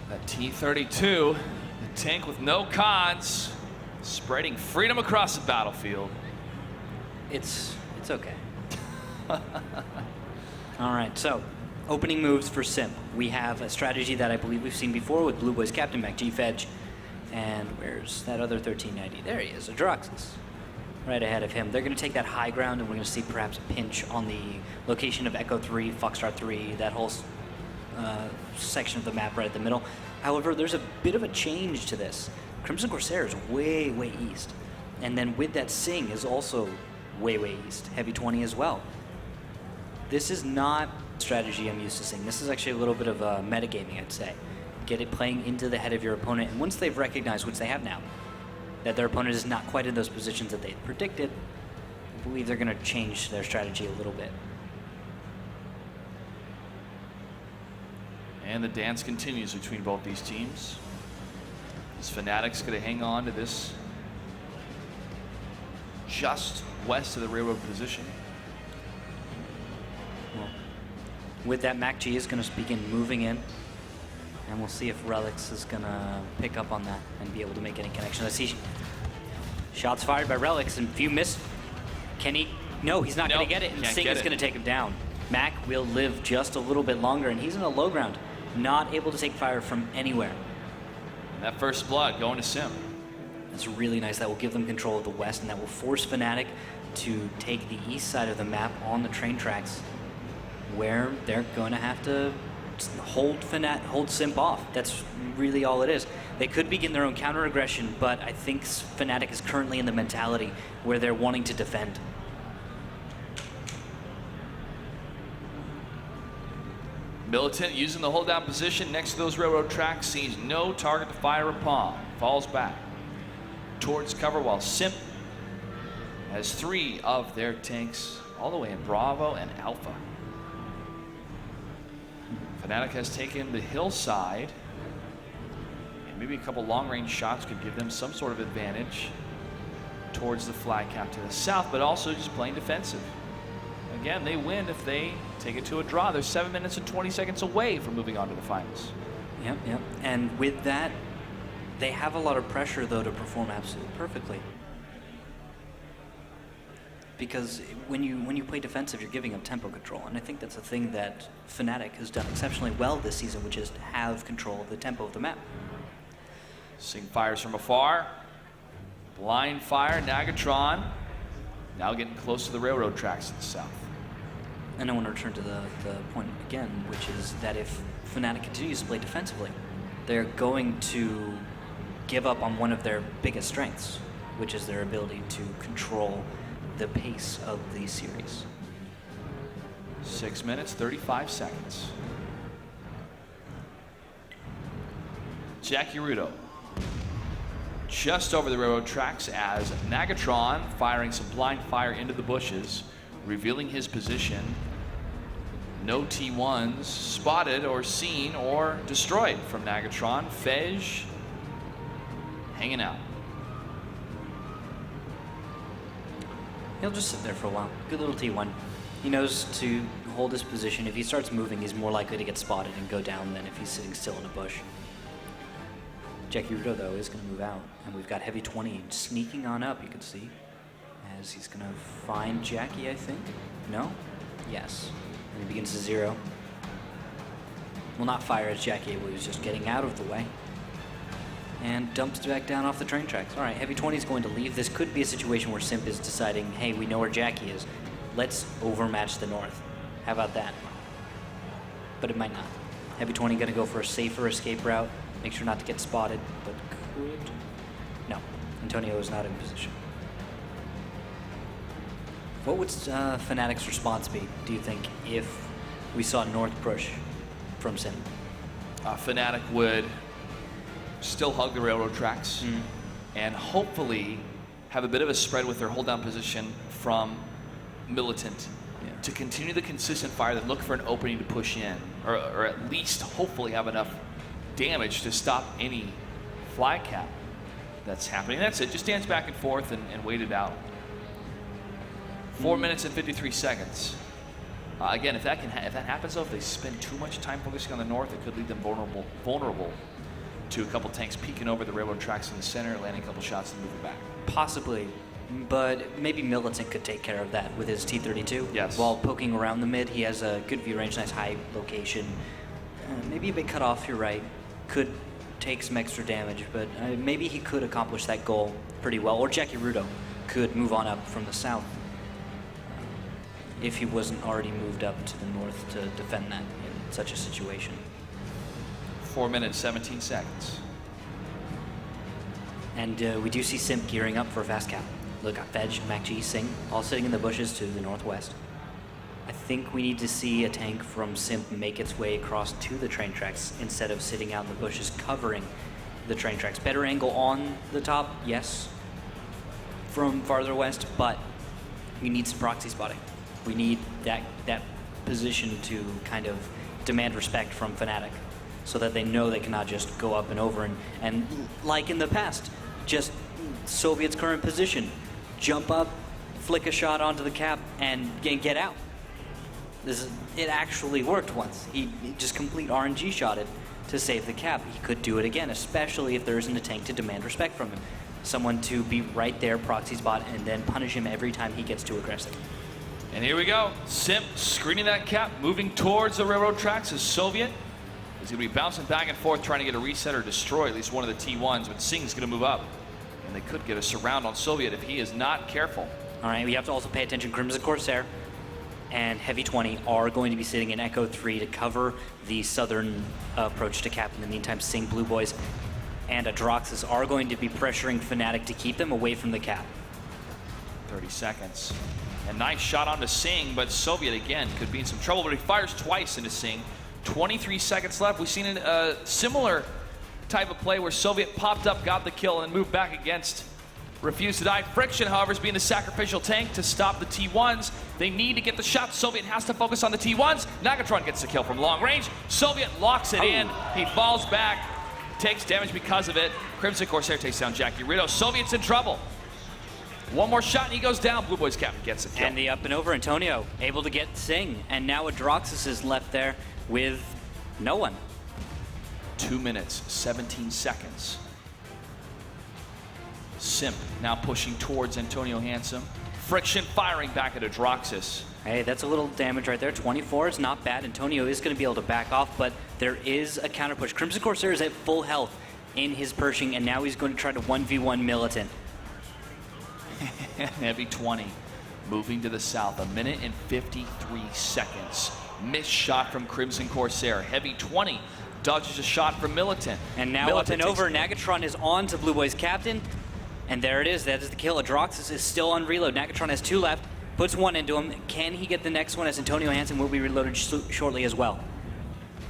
That T32, the tank with no cons, spreading freedom across the battlefield. It's okay. All right, so opening moves for Simp. We have a strategy that I believe we've seen before with Blue Boy's Captain Mac G-Fedge. And where's that other 1390? There he is, Adroxus. Right ahead of him. They're going to take that high ground, and we're going to see perhaps a pinch on the location of Echo 3, Foxtrot 3, that whole section of the map right at the middle. However, there's a bit of a change to this. Crimson Corsair is way, way east. And then with that Sing is also way, way east. Heavy 20 as well. This is not strategy I'm used to seeing. This is actually a little bit of metagaming, I'd say. Get it playing into the head of your opponent, and once they've recognized, which they have now, that their opponent is not quite in those positions that they had predicted, I believe they're going to change their strategy a little bit. And the dance continues between both these teams. Is Fnatic's going to hang on to this just west of the railroad position? Well, with that, Mac G is going to begin moving in, and we'll see if Relics is going to pick up on that and be able to make any connection. I see shots fired by Relics, and few missed. Can he? No, he's not going to get it, and Sing is going to take him down. Mac will live just a little bit longer, and he's in the low ground, not able to take fire from anywhere. That first blood going to Simp. That's really nice. That will give them control of the west, and that will force Fnatic to take the east side of the map on the train tracks, where they're going to have to hold Simp off. That's really all it is. They could begin their own counter aggression, but I think Fnatic is currently in the mentality where they're wanting to defend. Militant using the hold down position next to those railroad tracks, sees no target to fire upon. Falls back towards cover while Simp has 3 of their tanks all the way in Bravo and Alpha. Fnatic has taken the hillside, and maybe a couple long-range shots could give them some sort of advantage towards the flag cap to the south, but also just playing defensive. Again, they win if they take it to a draw. They're 7 minutes and 20 seconds away from moving on to the finals. Yep. And with that, they have a lot of pressure, though, to perform absolutely perfectly. Because when you play defensive, you're giving up tempo control, and I think that's a thing that Fnatic has done exceptionally well this season, which is to have control of the tempo of the map. Sing fires from afar. Blind fire, Nagatron. Now getting close to the railroad tracks to the south. And I want to return to the point again, which is that if Fnatic continues to play defensively, they're going to give up on one of their biggest strengths, which is their ability to control the pace of the series. 6 minutes, 35 seconds. Jackie Rudo just over the railroad tracks as Nagatron firing some blind fire into the bushes, revealing his position. No T1s spotted or seen or destroyed from Nagatron. Fej hanging out. He'll just sit there for a while. Good little T1. He knows to hold his position. If he starts moving, he's more likely to get spotted and go down than if he's sitting still in a bush. Jackie Rudo, though, is going to move out. And we've got Heavy 20 sneaking on up, you can see. As he's going to find Jackie, I think. No? Yes. And he begins to 0. Will not fire as Jackie, he was just getting out of the way. And dumps back down off the train tracks. All right, Heavy 20 is going to leave. This could be a situation where Simp is deciding, hey, we know where Jackie is. Let's overmatch the North. How about that? But it might not. Heavy 20 going to go for a safer escape route. Make sure not to get spotted, but could... No, Antonio is not in position. What would Fnatic's response be, do you think, if we saw North push from Simp? Fnatic would still hug the railroad tracks and hopefully have a bit of a spread with their hold down position from Militant to continue the consistent fire, then look for an opening to push in, or at least hopefully have enough damage to stop any fly cap that's happening. That's it. Just dance back and forth and wait it out. 4 minutes and 53 seconds. Again, if that happens, though, if they spend too much time focusing on the North, it could leave them vulnerable to a couple tanks peeking over the railroad tracks in the center, landing a couple shots and moving back. Possibly, but maybe Militant could take care of that with his T-32. Yes. While poking around the mid, he has a good view range, nice high location. Maybe a bit cut off, you're right. Could take some extra damage, but maybe he could accomplish that goal pretty well. Or Jackie Rudo could move on up from the south if he wasn't already moved up to the north to defend that in such a situation. 4 minutes, 17 seconds. And we do see Simp gearing up for a fast cap. Look at Fej, MacG, Sing, all sitting in the bushes to the northwest. I think we need to see a tank from Simp make its way across to the train tracks instead of sitting out in the bushes covering the train tracks. Better angle on the top, yes, from farther west, but we need some proxy spotting. We need that position to kind of demand respect from Fnatic so that they know they cannot just go up and over and like in the past, just Soviet's current position, jump up, flick a shot onto the cap, and get out. It actually worked once. He just complete RNG shotted to save the cap. He could do it again, especially if there isn't a tank to demand respect from him. Someone to be right there, proxy spot, and then punish him every time he gets too aggressive. And here we go. Simp screening that cap, moving towards the railroad tracks as Soviet is going to be bouncing back and forth, trying to get a reset or destroy at least one of the T1s, but Sing's going to move up. And they could get a surround on Soviet if he is not careful. All right, we have to also pay attention. Crimson Corsair and Heavy 20 are going to be sitting in Echo 3 to cover the southern approach to cap. In the meantime, Sing, Blue Boys, and Adroxus are going to be pressuring Fnatic to keep them away from the cap. 30 seconds. A nice shot onto Sing, but Soviet again could be in some trouble, but he fires twice into Sing. 23 seconds left. We've seen a similar type of play where Soviet popped up, got the kill, and moved back against refuse to die. Friction, however, is being the sacrificial tank to stop the T1s. They need to get the shot. Soviet has to focus on the T1s. Nagatron gets the kill from long range. Soviet locks it in. He falls back, takes damage because of it. Crimson Corsair takes down Jackie Rito. Soviet's in trouble. One more shot and he goes down. Blue Boys captain gets a kill. And the up and over, Antonio able to get Sing. And now Adroxus is left there with no one. 2 minutes, 17 seconds. Simp now pushing towards Antonio Handsome. Friction firing back at Adroxus. Hey, that's a little damage right there. 24 is not bad. Antonio is going to be able to back off, but there is a counter push. Crimson Corsair is at full health in his Pershing, and now he's going to try to 1v1 Militant. Heavy 20 moving to the south. 1 minute and 53 seconds. Missed shot from Crimson Corsair. Heavy 20 dodges a shot from Militant. And now up and over, Nagatron is on to Blue Boys captain. And there it is. That is the kill. Adroxus is still on reload. Nagatron has 2 left. Puts 1 into him. Can he get the next one, as Antonio Hansen will be reloaded shortly as well?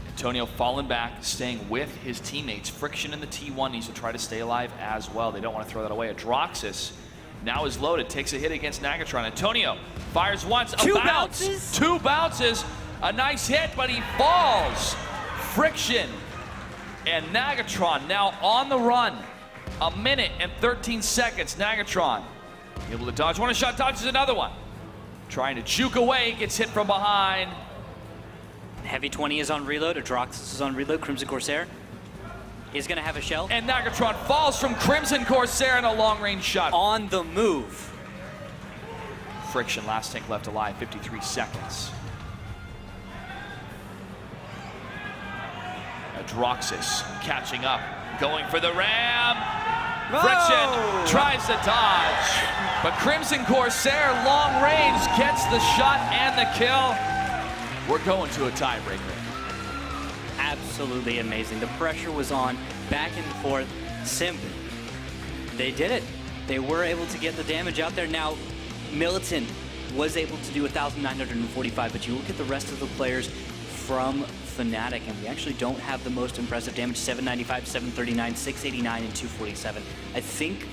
Antonio falling back, staying with his teammates. Friction in the T1 needs to try to stay alive as well. They don't want to throw that away. Adroxus now is loaded, takes a hit against Nagatron. Antonio fires once, a bounce. 2 bounces, a nice hit, but he falls. Friction and Nagatron now on the run. 1 minute and 13 seconds. Nagatron able to dodge one shot, dodges another one. Trying to juke away, gets hit from behind. Heavy 20 is on reload. Adroxus is on reload. Crimson Corsair is going to have a shell. And Nagatron falls from Crimson Corsair in a long-range shot. On the move. Friction, last tank left alive, 53 seconds. Adroxus catching up, going for the ram. Friction tries to dodge, but Crimson Corsair, long range, gets the shot and the kill. We're going to a tiebreaker. Absolutely amazing. The pressure was on, back and forth. Simp, they did it. They were able to get the damage out there. Now, Militant was able to do 1,945, but you look at the rest of the players from Fnatic, and we actually don't have the most impressive damage. 795, 739, 689, and 247. I think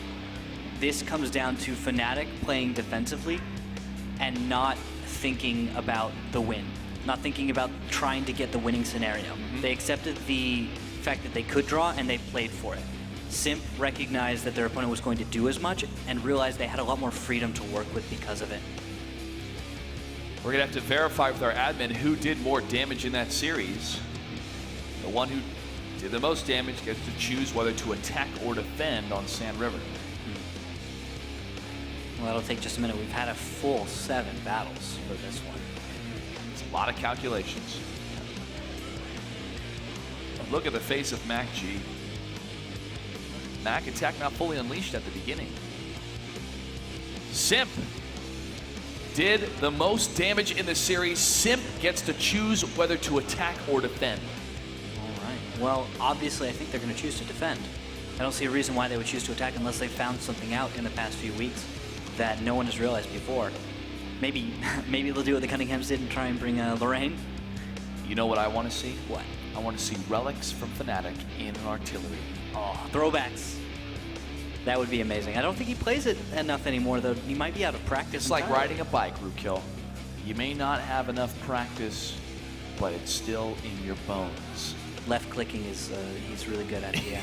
this comes down to Fnatic playing defensively and not thinking about the win. Not thinking about trying to get the winning scenario. They accepted the fact that they could draw, and they played for it. Simp recognized that their opponent was going to do as much and realized they had a lot more freedom to work with because of it. We're gonna have to verify with our admin who did more damage in that series. The one who did the most damage gets to choose whether to attack or defend on Sand River. Well, that'll take just a minute. We've had a full 7 battles for this one. It's a lot of calculations. Look at the face of Mac G. Mac attack not fully unleashed at the beginning. Simp did the most damage in the series. Simp gets to choose whether to attack or defend. All right. Well, obviously, I think they're going to choose to defend. I don't see a reason why they would choose to attack unless they found something out in the past few weeks that no one has realized before. Maybe they'll do what the Cunninghams did and try and bring Lorraine. You know what I want to see? What? I want to see relics from Fnatic in an artillery. Oh, throwbacks. That would be amazing. I don't think he plays it enough anymore, though. He might be out of practice. It's like riding a bike, Rookkill. You may not have enough practice, but it's still in your bones. Left clicking is, he's really good at it, yeah.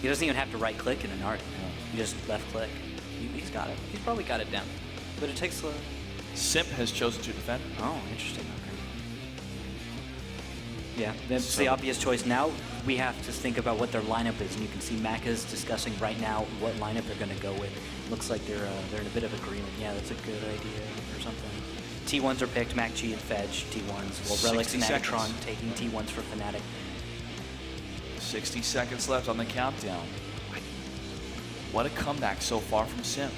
He doesn't even have to right click in an art. He just left click. He's got it. He's probably got it down. But it takes Simp has chosen to defend. Oh, interesting. Okay. Yeah, that's the obvious choice. Now we have to think about what their lineup is, and you can see Macca's discussing right now what lineup they're going to go with. Looks like they're in a bit of agreement. Yeah, that's a good idea or something. T1s are picked, Mac G and Fedge, T1s. Well, Relics and Nagatron taking T1s for Fnatic. 60 seconds left on the countdown. What a comeback so far from Simp.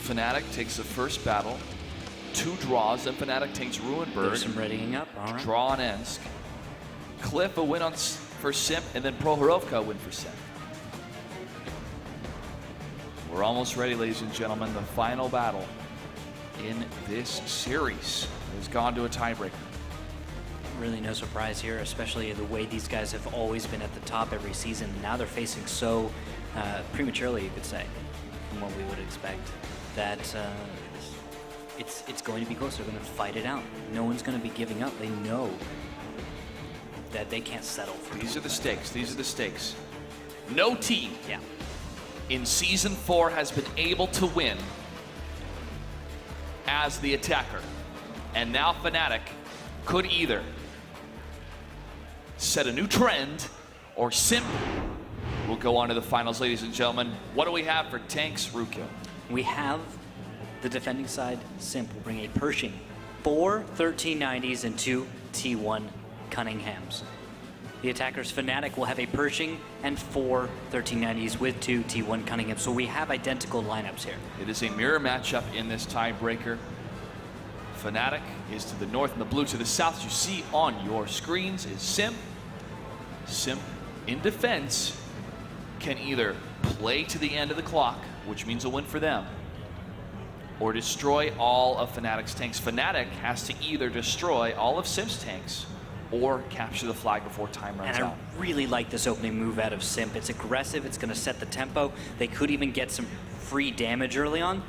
Fnatic takes the first battle, 2 draws, then Fnatic takes Ruinberg. There's some readying up, all right. Draw on Ensk. Cliff a win for Simp, and then Prohorovka a win for Simp. We're almost ready, ladies and gentlemen. The final battle in this series has gone to a tiebreaker. really no surprise here, especially the way these guys have always been at the top every season. Now they're facing so prematurely, you could say, from what we would expect, that it's going to be close. They're going to fight it out. No one's going to be giving up. They know that they can't settle for These are the stakes. These are the stakes. No team Yeah. in Season 4 has been able to win as the attacker. And now Fnatic could either set a new trend or Simp will go on to the finals. Ladies and gentlemen, what do we have for tanks, Rukil? We have the defending side. Simp will bring a Pershing, 4 1390s and 2 T1 Cunninghams. The attackers Fnatic will have a Pershing and 4 1390s with 2 T1 Cunninghams. So we have identical lineups here. It is a mirror matchup in this tiebreaker. Fnatic is to the north and the blue to the south. As you see on your screens is Simp. Simp in defense can either play to the end of the clock, which means a win for them, or destroy all of Fnatic's tanks. Fnatic has to either destroy all of Simp's tanks or capture the flag before time runs And I out. really like this opening move out of Simp. It's aggressive, it's going to set the tempo. They could even get some free damage early on,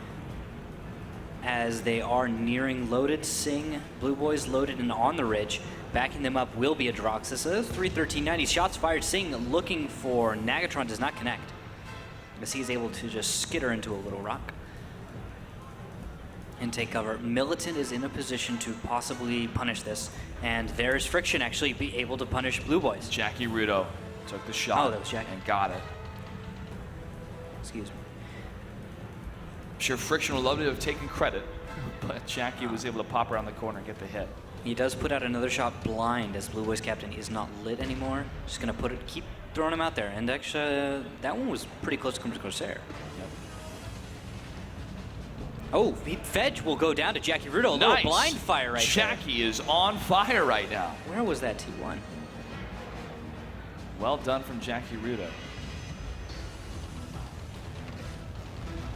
as they are nearing loaded. Sing, Blue Boys loaded and on the ridge. Backing them up will be a Droxus. So those 3 1390s. Shots fired. Sing looking for Nagatron, does not connect, as he's able to just skitter into a little rock and take cover. Militant is in a position to possibly punish this, and there's Friction actually be able to punish Blue Boys. Jackie Rudo took the shot Oh, that was Jackie. and got it. Excuse me. I'm sure Friction would love to have taken credit, but Jackie was able to pop around the corner and get the hit. He does put out another shot blind, as Blue Boys captain is not lit anymore. Just gonna keep throwing him out there. And actually, that one was pretty close to come to Corsair. Oh, Fedge will go down to Jackie Rudo. A little blind fire right Jackie is on fire right now. there. Where was that T1? Well done from Jackie Rudo.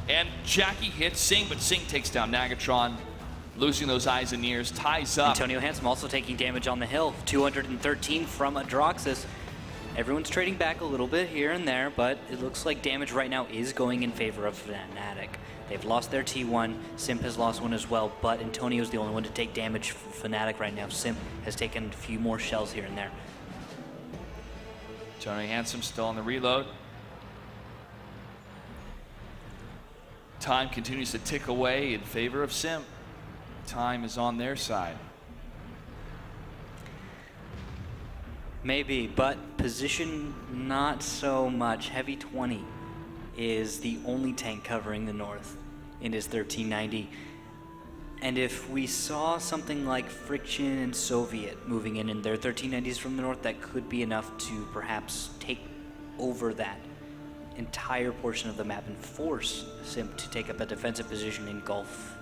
And Jackie hits Sing, but Sing takes down Nagatron, losing those eyes and ears, ties up. Antonio Handsome also taking damage on the hill. 213 from Adroxus. Everyone's trading back a little bit here and there, but it looks like damage right now is going in favor of Fnatic. They've lost their T1. Simp has lost one as well, but Antonio's the only one to take damage for Fnatic right now. Simp has taken a few more shells here and there. Tony Handsome still on the reload. Time continues to tick away in favor of Simp. Time is on their side. Maybe, but position not so much. Heavy 20 is the only tank covering the north in his 1390. And if we saw something like Friction and Soviet moving in their 1390s from the north, that could be enough to perhaps take over that entire portion of the map and force Simp to take up a defensive position in Gulf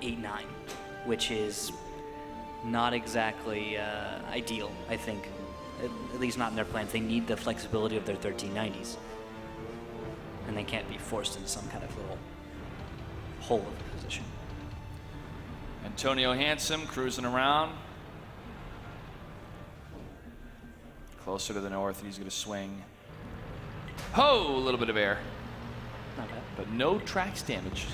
8-9, which is not exactly ideal, I think. At least not in their plans. They need the flexibility of their 1390s. And they can't be forced into some kind of little hole of a position. Antonio Handsome cruising around. Closer to the north, and he's going to swing. Ho! A little bit of air. Not bad. But no tracks damaged.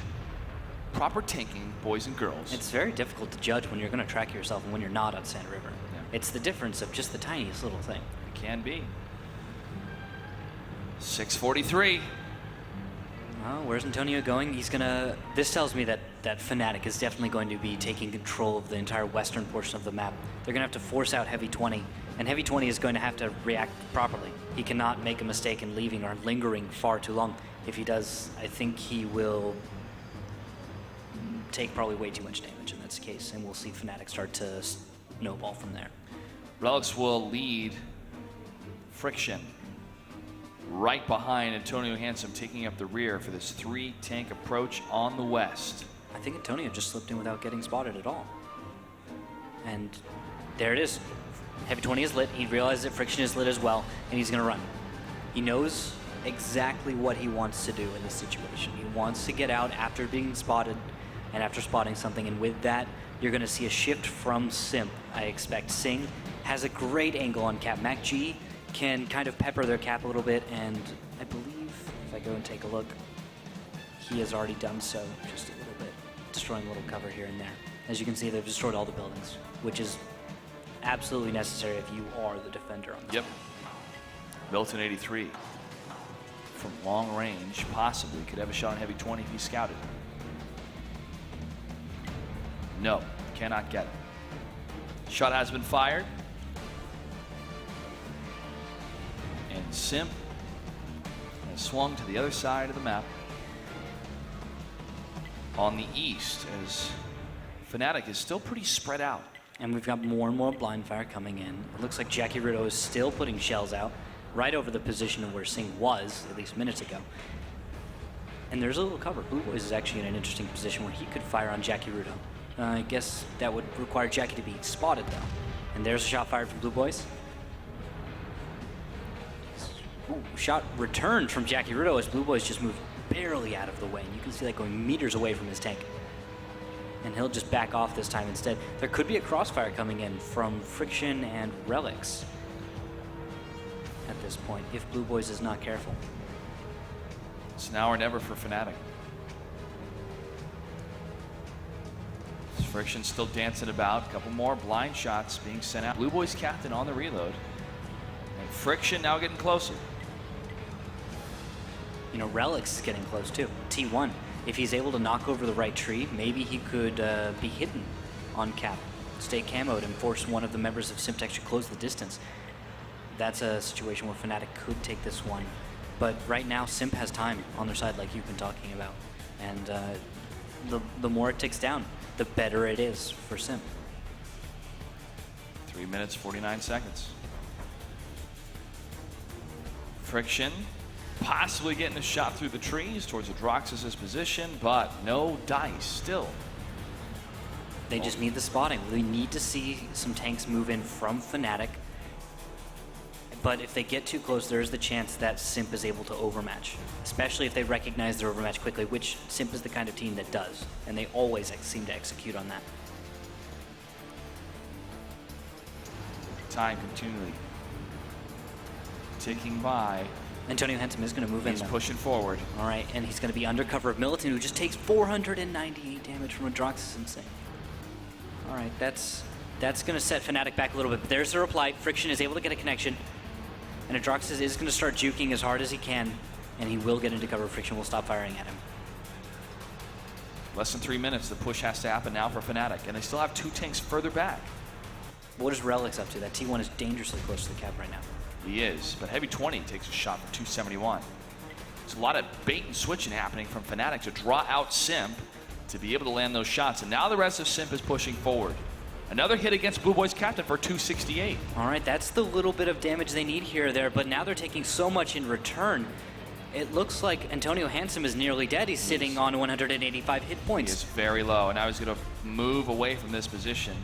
Proper tanking, boys and girls. It's very difficult to judge when you're going to track yourself and when you're not on Sand River. Yeah. It's the difference of just the tiniest little thing. It can be. 6:43. Well, where's Antonio going? He's gonna. This tells me that Fnatic is definitely going to be taking control of the entire western portion of the map. They're gonna have to force out Heavy 20, and Heavy 20 is going to have to react properly. He cannot make a mistake in leaving or lingering far too long. If he does, I think he will take probably way too much damage in this case, and we'll see Fnatic start to snowball from there. Relics will lead Friction right behind Antonio Handsome, taking up the rear for this 3-tank approach on the west. I think Antonio just slipped in without getting spotted at all. And there it is. Heavy 20 is lit. He realizes that Friction is lit as well, and he's going to run. He knows exactly what he wants to do in this situation. He wants to get out after being spotted and after spotting something, and with that, you're going to see a shift from Simp, I expect. Sing has a great angle on cap. MacG can kind of pepper their cap a little bit, and I believe, if I go and take a look, he has already done so just a little bit, destroying a little cover here and there. As you can see, they've destroyed all the buildings, which is absolutely necessary if you are the defender on this. Yep. Militant 83 from long range, possibly could have a shot on heavy 20 if he's scouted. No, cannot get it. Shot has been fired. And Simp has swung to the other side of the map on the east, as Fnatic is still pretty spread out. And we've got more and more blind fire coming in. It looks like Jackie Rudo is still putting shells out right over the position of where Sing was, at least minutes ago. And there's a little cover. Blue Boys is actually in an interesting position where he could fire on Jackie Rudo. I guess that would require Jackie to be spotted, though. And there's a shot fired from Blue Boys. Ooh, shot returned from Jackie Rudo as Blue Boys just moved barely out of the way. And you can see that going meters away from his tank. And he'll just back off this time instead. There could be a crossfire coming in from Friction and Relics at this point, if Blue Boys is not careful. It's now or never for Fnatic. Friction still dancing about. A couple more blind shots being sent out. Blue Boys captain on the reload. And Friction now getting closer. You know, Relics is getting close too. T1, if he's able to knock over the right tree, maybe he could be hidden on cap, stay camoed, and force one of the members of Simp to actually close the distance. That's a situation where Fnatic could take this one. But right now, Simp has time on their side, like you've been talking about. And the more it ticks down, the better it is for Simp. 3 minutes, 49 seconds. Friction possibly getting a shot through the trees towards Adroxys' position, but no dice still. They just need the spotting. We need to see some tanks move in from Fnatic. But if they get too close, there is the chance that Simp is able to overmatch, especially if they recognize their overmatch quickly, which Simp is the kind of team that does, and they always seem to execute on that. Time continually ticking by. Antonio Henson is going to move in. He's though. pushing forward. All right, and he's going to be under cover of Militant, who just takes 498 damage from Adroxys and Sing. All right, that's going to set Fnatic back a little bit. But there's the reply. Friction is able to get a connection. And Adroxys is going to start juking as hard as he can, and he will get into cover. Friction will stop firing at him. Less than 3 minutes. The push has to happen now for Fnatic, and they still have 2 tanks further back. What is Relics up to? That T1 is dangerously close to the cap right now. He is, but Heavy 20 takes a shot for 271. There's a lot of bait and switching happening from Fnatic to draw out Simp to be able to land those shots, and now the rest of Simp is pushing forward. Another hit against Blue Boys captain for 268. All right, that's the little bit of damage they need here or there, but now they're taking so much in return. It looks like Antonio Handsome is nearly dead. He's sitting on 185 hit points. He is very low, and now he's going to move away from this position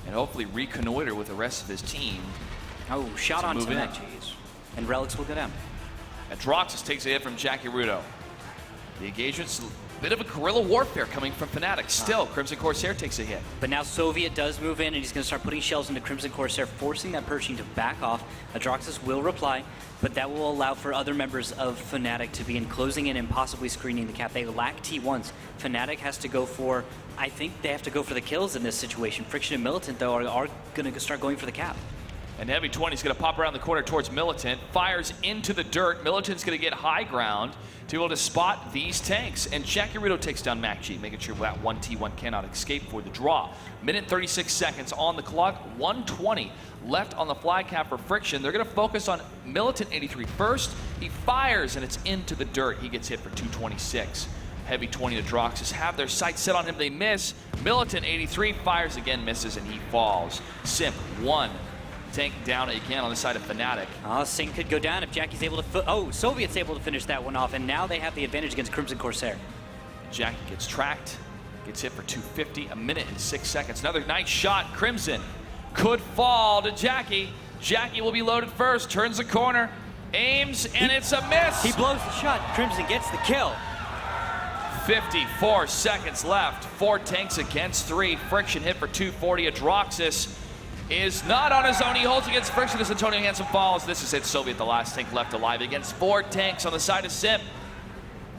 and hopefully reconnoiter with the rest of his team. Oh, shot on move in. Jeez. And Relics will go down. Adroxys takes a hit from Jackie Rudo. The engagement's a bit of a guerrilla warfare coming from Fnatic. Still, Crimson Corsair takes a hit. But now Soviet does move in, and he's going to start putting shells into Crimson Corsair, forcing that Pershing to back off. Adroxys will reply, but that will allow for other members of Fnatic to be closing in and possibly screening the cap. They lack T1s. Fnatic has to go for, I think they have to go for the kills in this situation. Friction and Militant, though, are going to start going for the cap. And Heavy 20 is going to pop around the corner towards Militant, fires into the dirt. Militant's going to get high ground to be able to spot these tanks. And Jackie Rudo takes down MacG, making sure that 1T1 cannot escape for the draw. Minute 36 seconds on the clock, 120 left on the fly cap for Friction. They're going to focus on Militant 83 first. He fires, and it's into the dirt. He gets hit for 226. Heavy 20 to Adroxys have their sights set on him. They miss. Militant 83 fires again, misses, and he falls. Simp 1. Tank down again on the side of Fnatic. Sing could go down if Jackie's able to... Soviet's able to finish that one off, and now they have the advantage against Crimson Corsair. Jackie gets tracked, gets hit for 250, a minute and 6 seconds. Another nice shot. Crimson could fall to Jackie. Jackie will be loaded first, turns the corner, aims, and it's a miss. He blows the shot. Crimson gets the kill. 54 seconds left. 4 tanks against 3. Friction hit for 240. Adroxis is not on his own. He holds against Friction as Antonio Hansen falls. This is it. Soviet, the last tank left alive against 4 tanks on the side of Simp.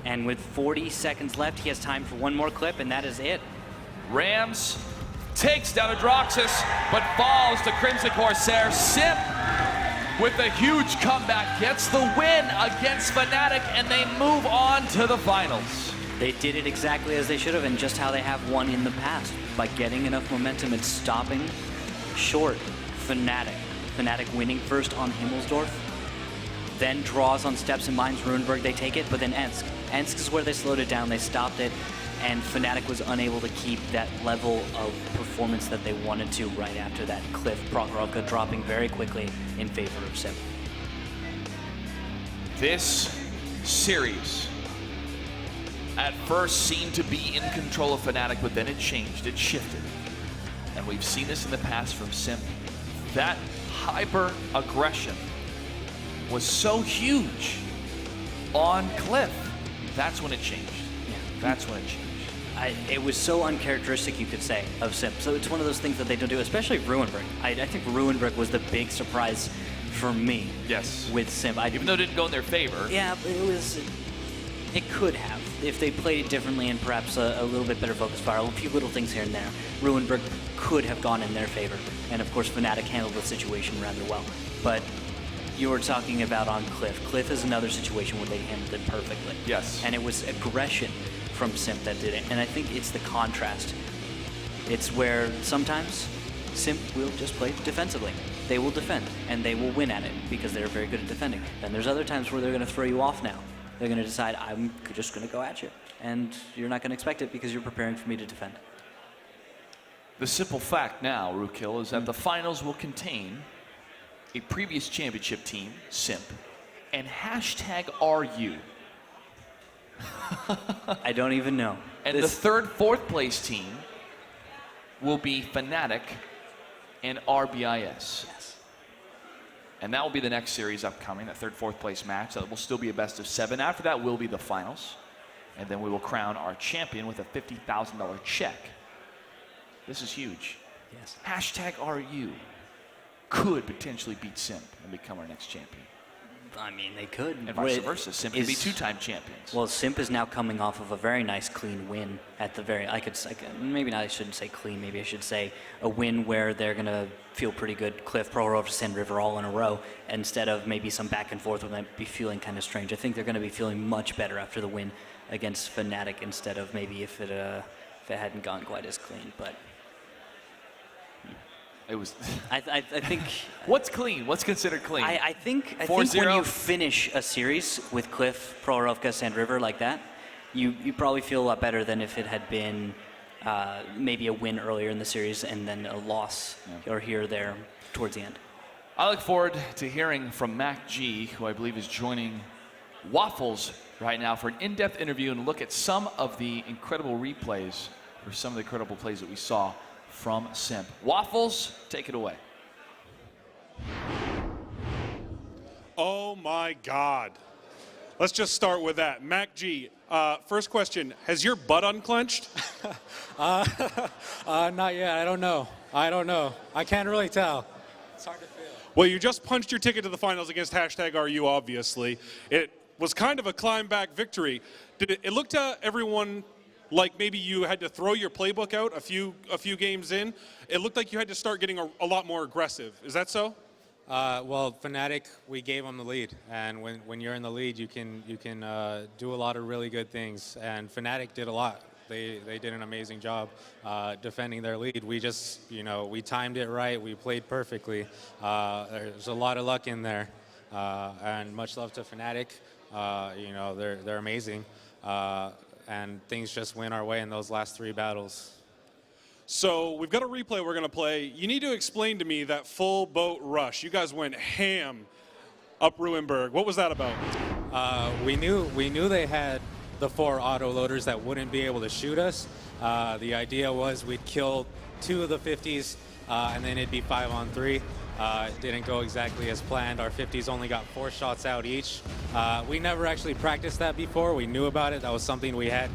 And with 40 seconds left, he has time for one more clip, and that is it. Rams takes down Adroxis, but falls to Crimson Corsair. Simp with a huge comeback gets the win against Fnatic, and they move on to the finals. They did it exactly as they should have, and just how they have won in the past, by getting enough momentum and stopping short Fnatic. Fnatic winning first on Himmelsdorf, then draws on Steps and Mines, Ruinberg, they take it, but then Ensk. Ensk is where they slowed it down, they stopped it, and Fnatic was unable to keep that level of performance that they wanted to right after that cliff. Prokhorovka dropping very quickly in favor of Simp. This series at first seemed to be in control of Fnatic, but then it changed, it shifted. And we've seen this in the past from Simp. That hyper aggression was so huge on Cliff. That's when it changed. Yeah. That's when it changed. It was so uncharacteristic, you could say, of Simp. So it's one of those things that they don't do, especially Ruinberg. I think Ruinberg was the big surprise for me. Yes. With Simp. Even though it didn't go in their favor. Yeah, but it could have, if they played it differently and perhaps a little bit better focus fire, a few little things here and there. Ruinberg could have gone in their favor. And of course, Fnatic handled the situation rather well. But you were talking about on Cliff. Cliff is another situation where they handled it perfectly. Yes. And it was aggression from Simp that did it. And I think it's the contrast. It's where sometimes Simp will just play defensively. They will defend, and they will win at it because they're very good at defending. Then there's other times where they're going to throw you off now. They're going to decide, I'm just going to go at you. And you're not going to expect it because you're preparing for me to defend. The simple fact now, Rookhill, is that the finals will contain a previous championship team, Simp, and #RU. I don't even know. And the third, fourth place team will be Fnatic and RBIS. Yes. And that will be the next series upcoming, that third, fourth place match. That will still be a best of 7. After that will be the finals. And then we will crown our champion with a $50,000 check. This is huge. Yes. #RU could potentially beat Simp and become our next champion. I mean, they could. And vice versa. Simp could be 2-time champions. Well, Simp is now coming off of a very nice clean win at the very, maybe not, I shouldn't say clean, maybe I should say a win where they're going to feel pretty good. Cliff, Prokhorovka, Sand River all in a row, instead of maybe some back and forth where they might be feeling kind of strange. I think they're going to be feeling much better after the win against Fnatic instead of maybe if it hadn't gone quite as clean, but... It was. I think. What's clean? What's considered clean? I think when you finish a series with Cliff, Prokhorovka, Sand River like that, you probably feel a lot better than if it had been maybe a win earlier in the series and then a loss or here or there towards the end. I look forward to hearing from Mac G, who I believe is joining Waffles right now for an in-depth interview and look at some of the incredible replays for some of the incredible plays that we saw from Simp. Waffles, take it away. Oh my God. Let's just start with that. Mac G, first question, has your butt unclenched? Not yet. I don't know. I can't really tell. It's hard to feel. Well, you just punched your ticket to the finals against #RU, obviously. It was kind of a climb back victory. Did it look to everyone like maybe you had to throw your playbook out a few games in? It looked like you had to start getting a lot more aggressive. Is that so? Well, Fnatic, we gave them the lead, and when you're in the lead, you can do a lot of really good things. And Fnatic did a lot. They did an amazing job defending their lead. We just, we timed it right. We played perfectly. There's a lot of luck in there, and much love to Fnatic. They're amazing. And things just went our way in those last 3 battles. So we've got a replay we're going to play. You need to explain to me that full boat rush. You guys went ham up Ruinberg. What was that about? We knew they had the 4 auto loaders that wouldn't be able to shoot us. The idea was we'd kill 2 of the 50s, and then it'd be 5-on-3. It didn't go exactly as planned. Our 50s only got 4 shots out each. We never actually practiced that before. We knew about it. That was something we had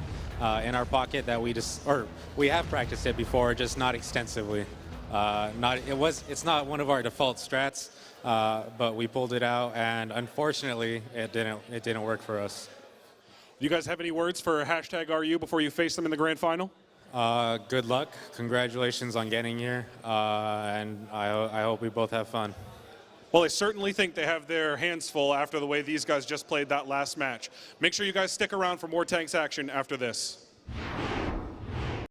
in our pocket that we have practiced it before, just not extensively. It's not one of our default strats, but we pulled it out, and unfortunately, it didn't work for us. Do you guys have any words for #RU before you face them in the grand final? Good luck. Congratulations on getting here, and I hope we both have fun. Well, I certainly think they have their hands full after the way these guys just played that last match. Make sure you guys stick around for more Tanks action after this.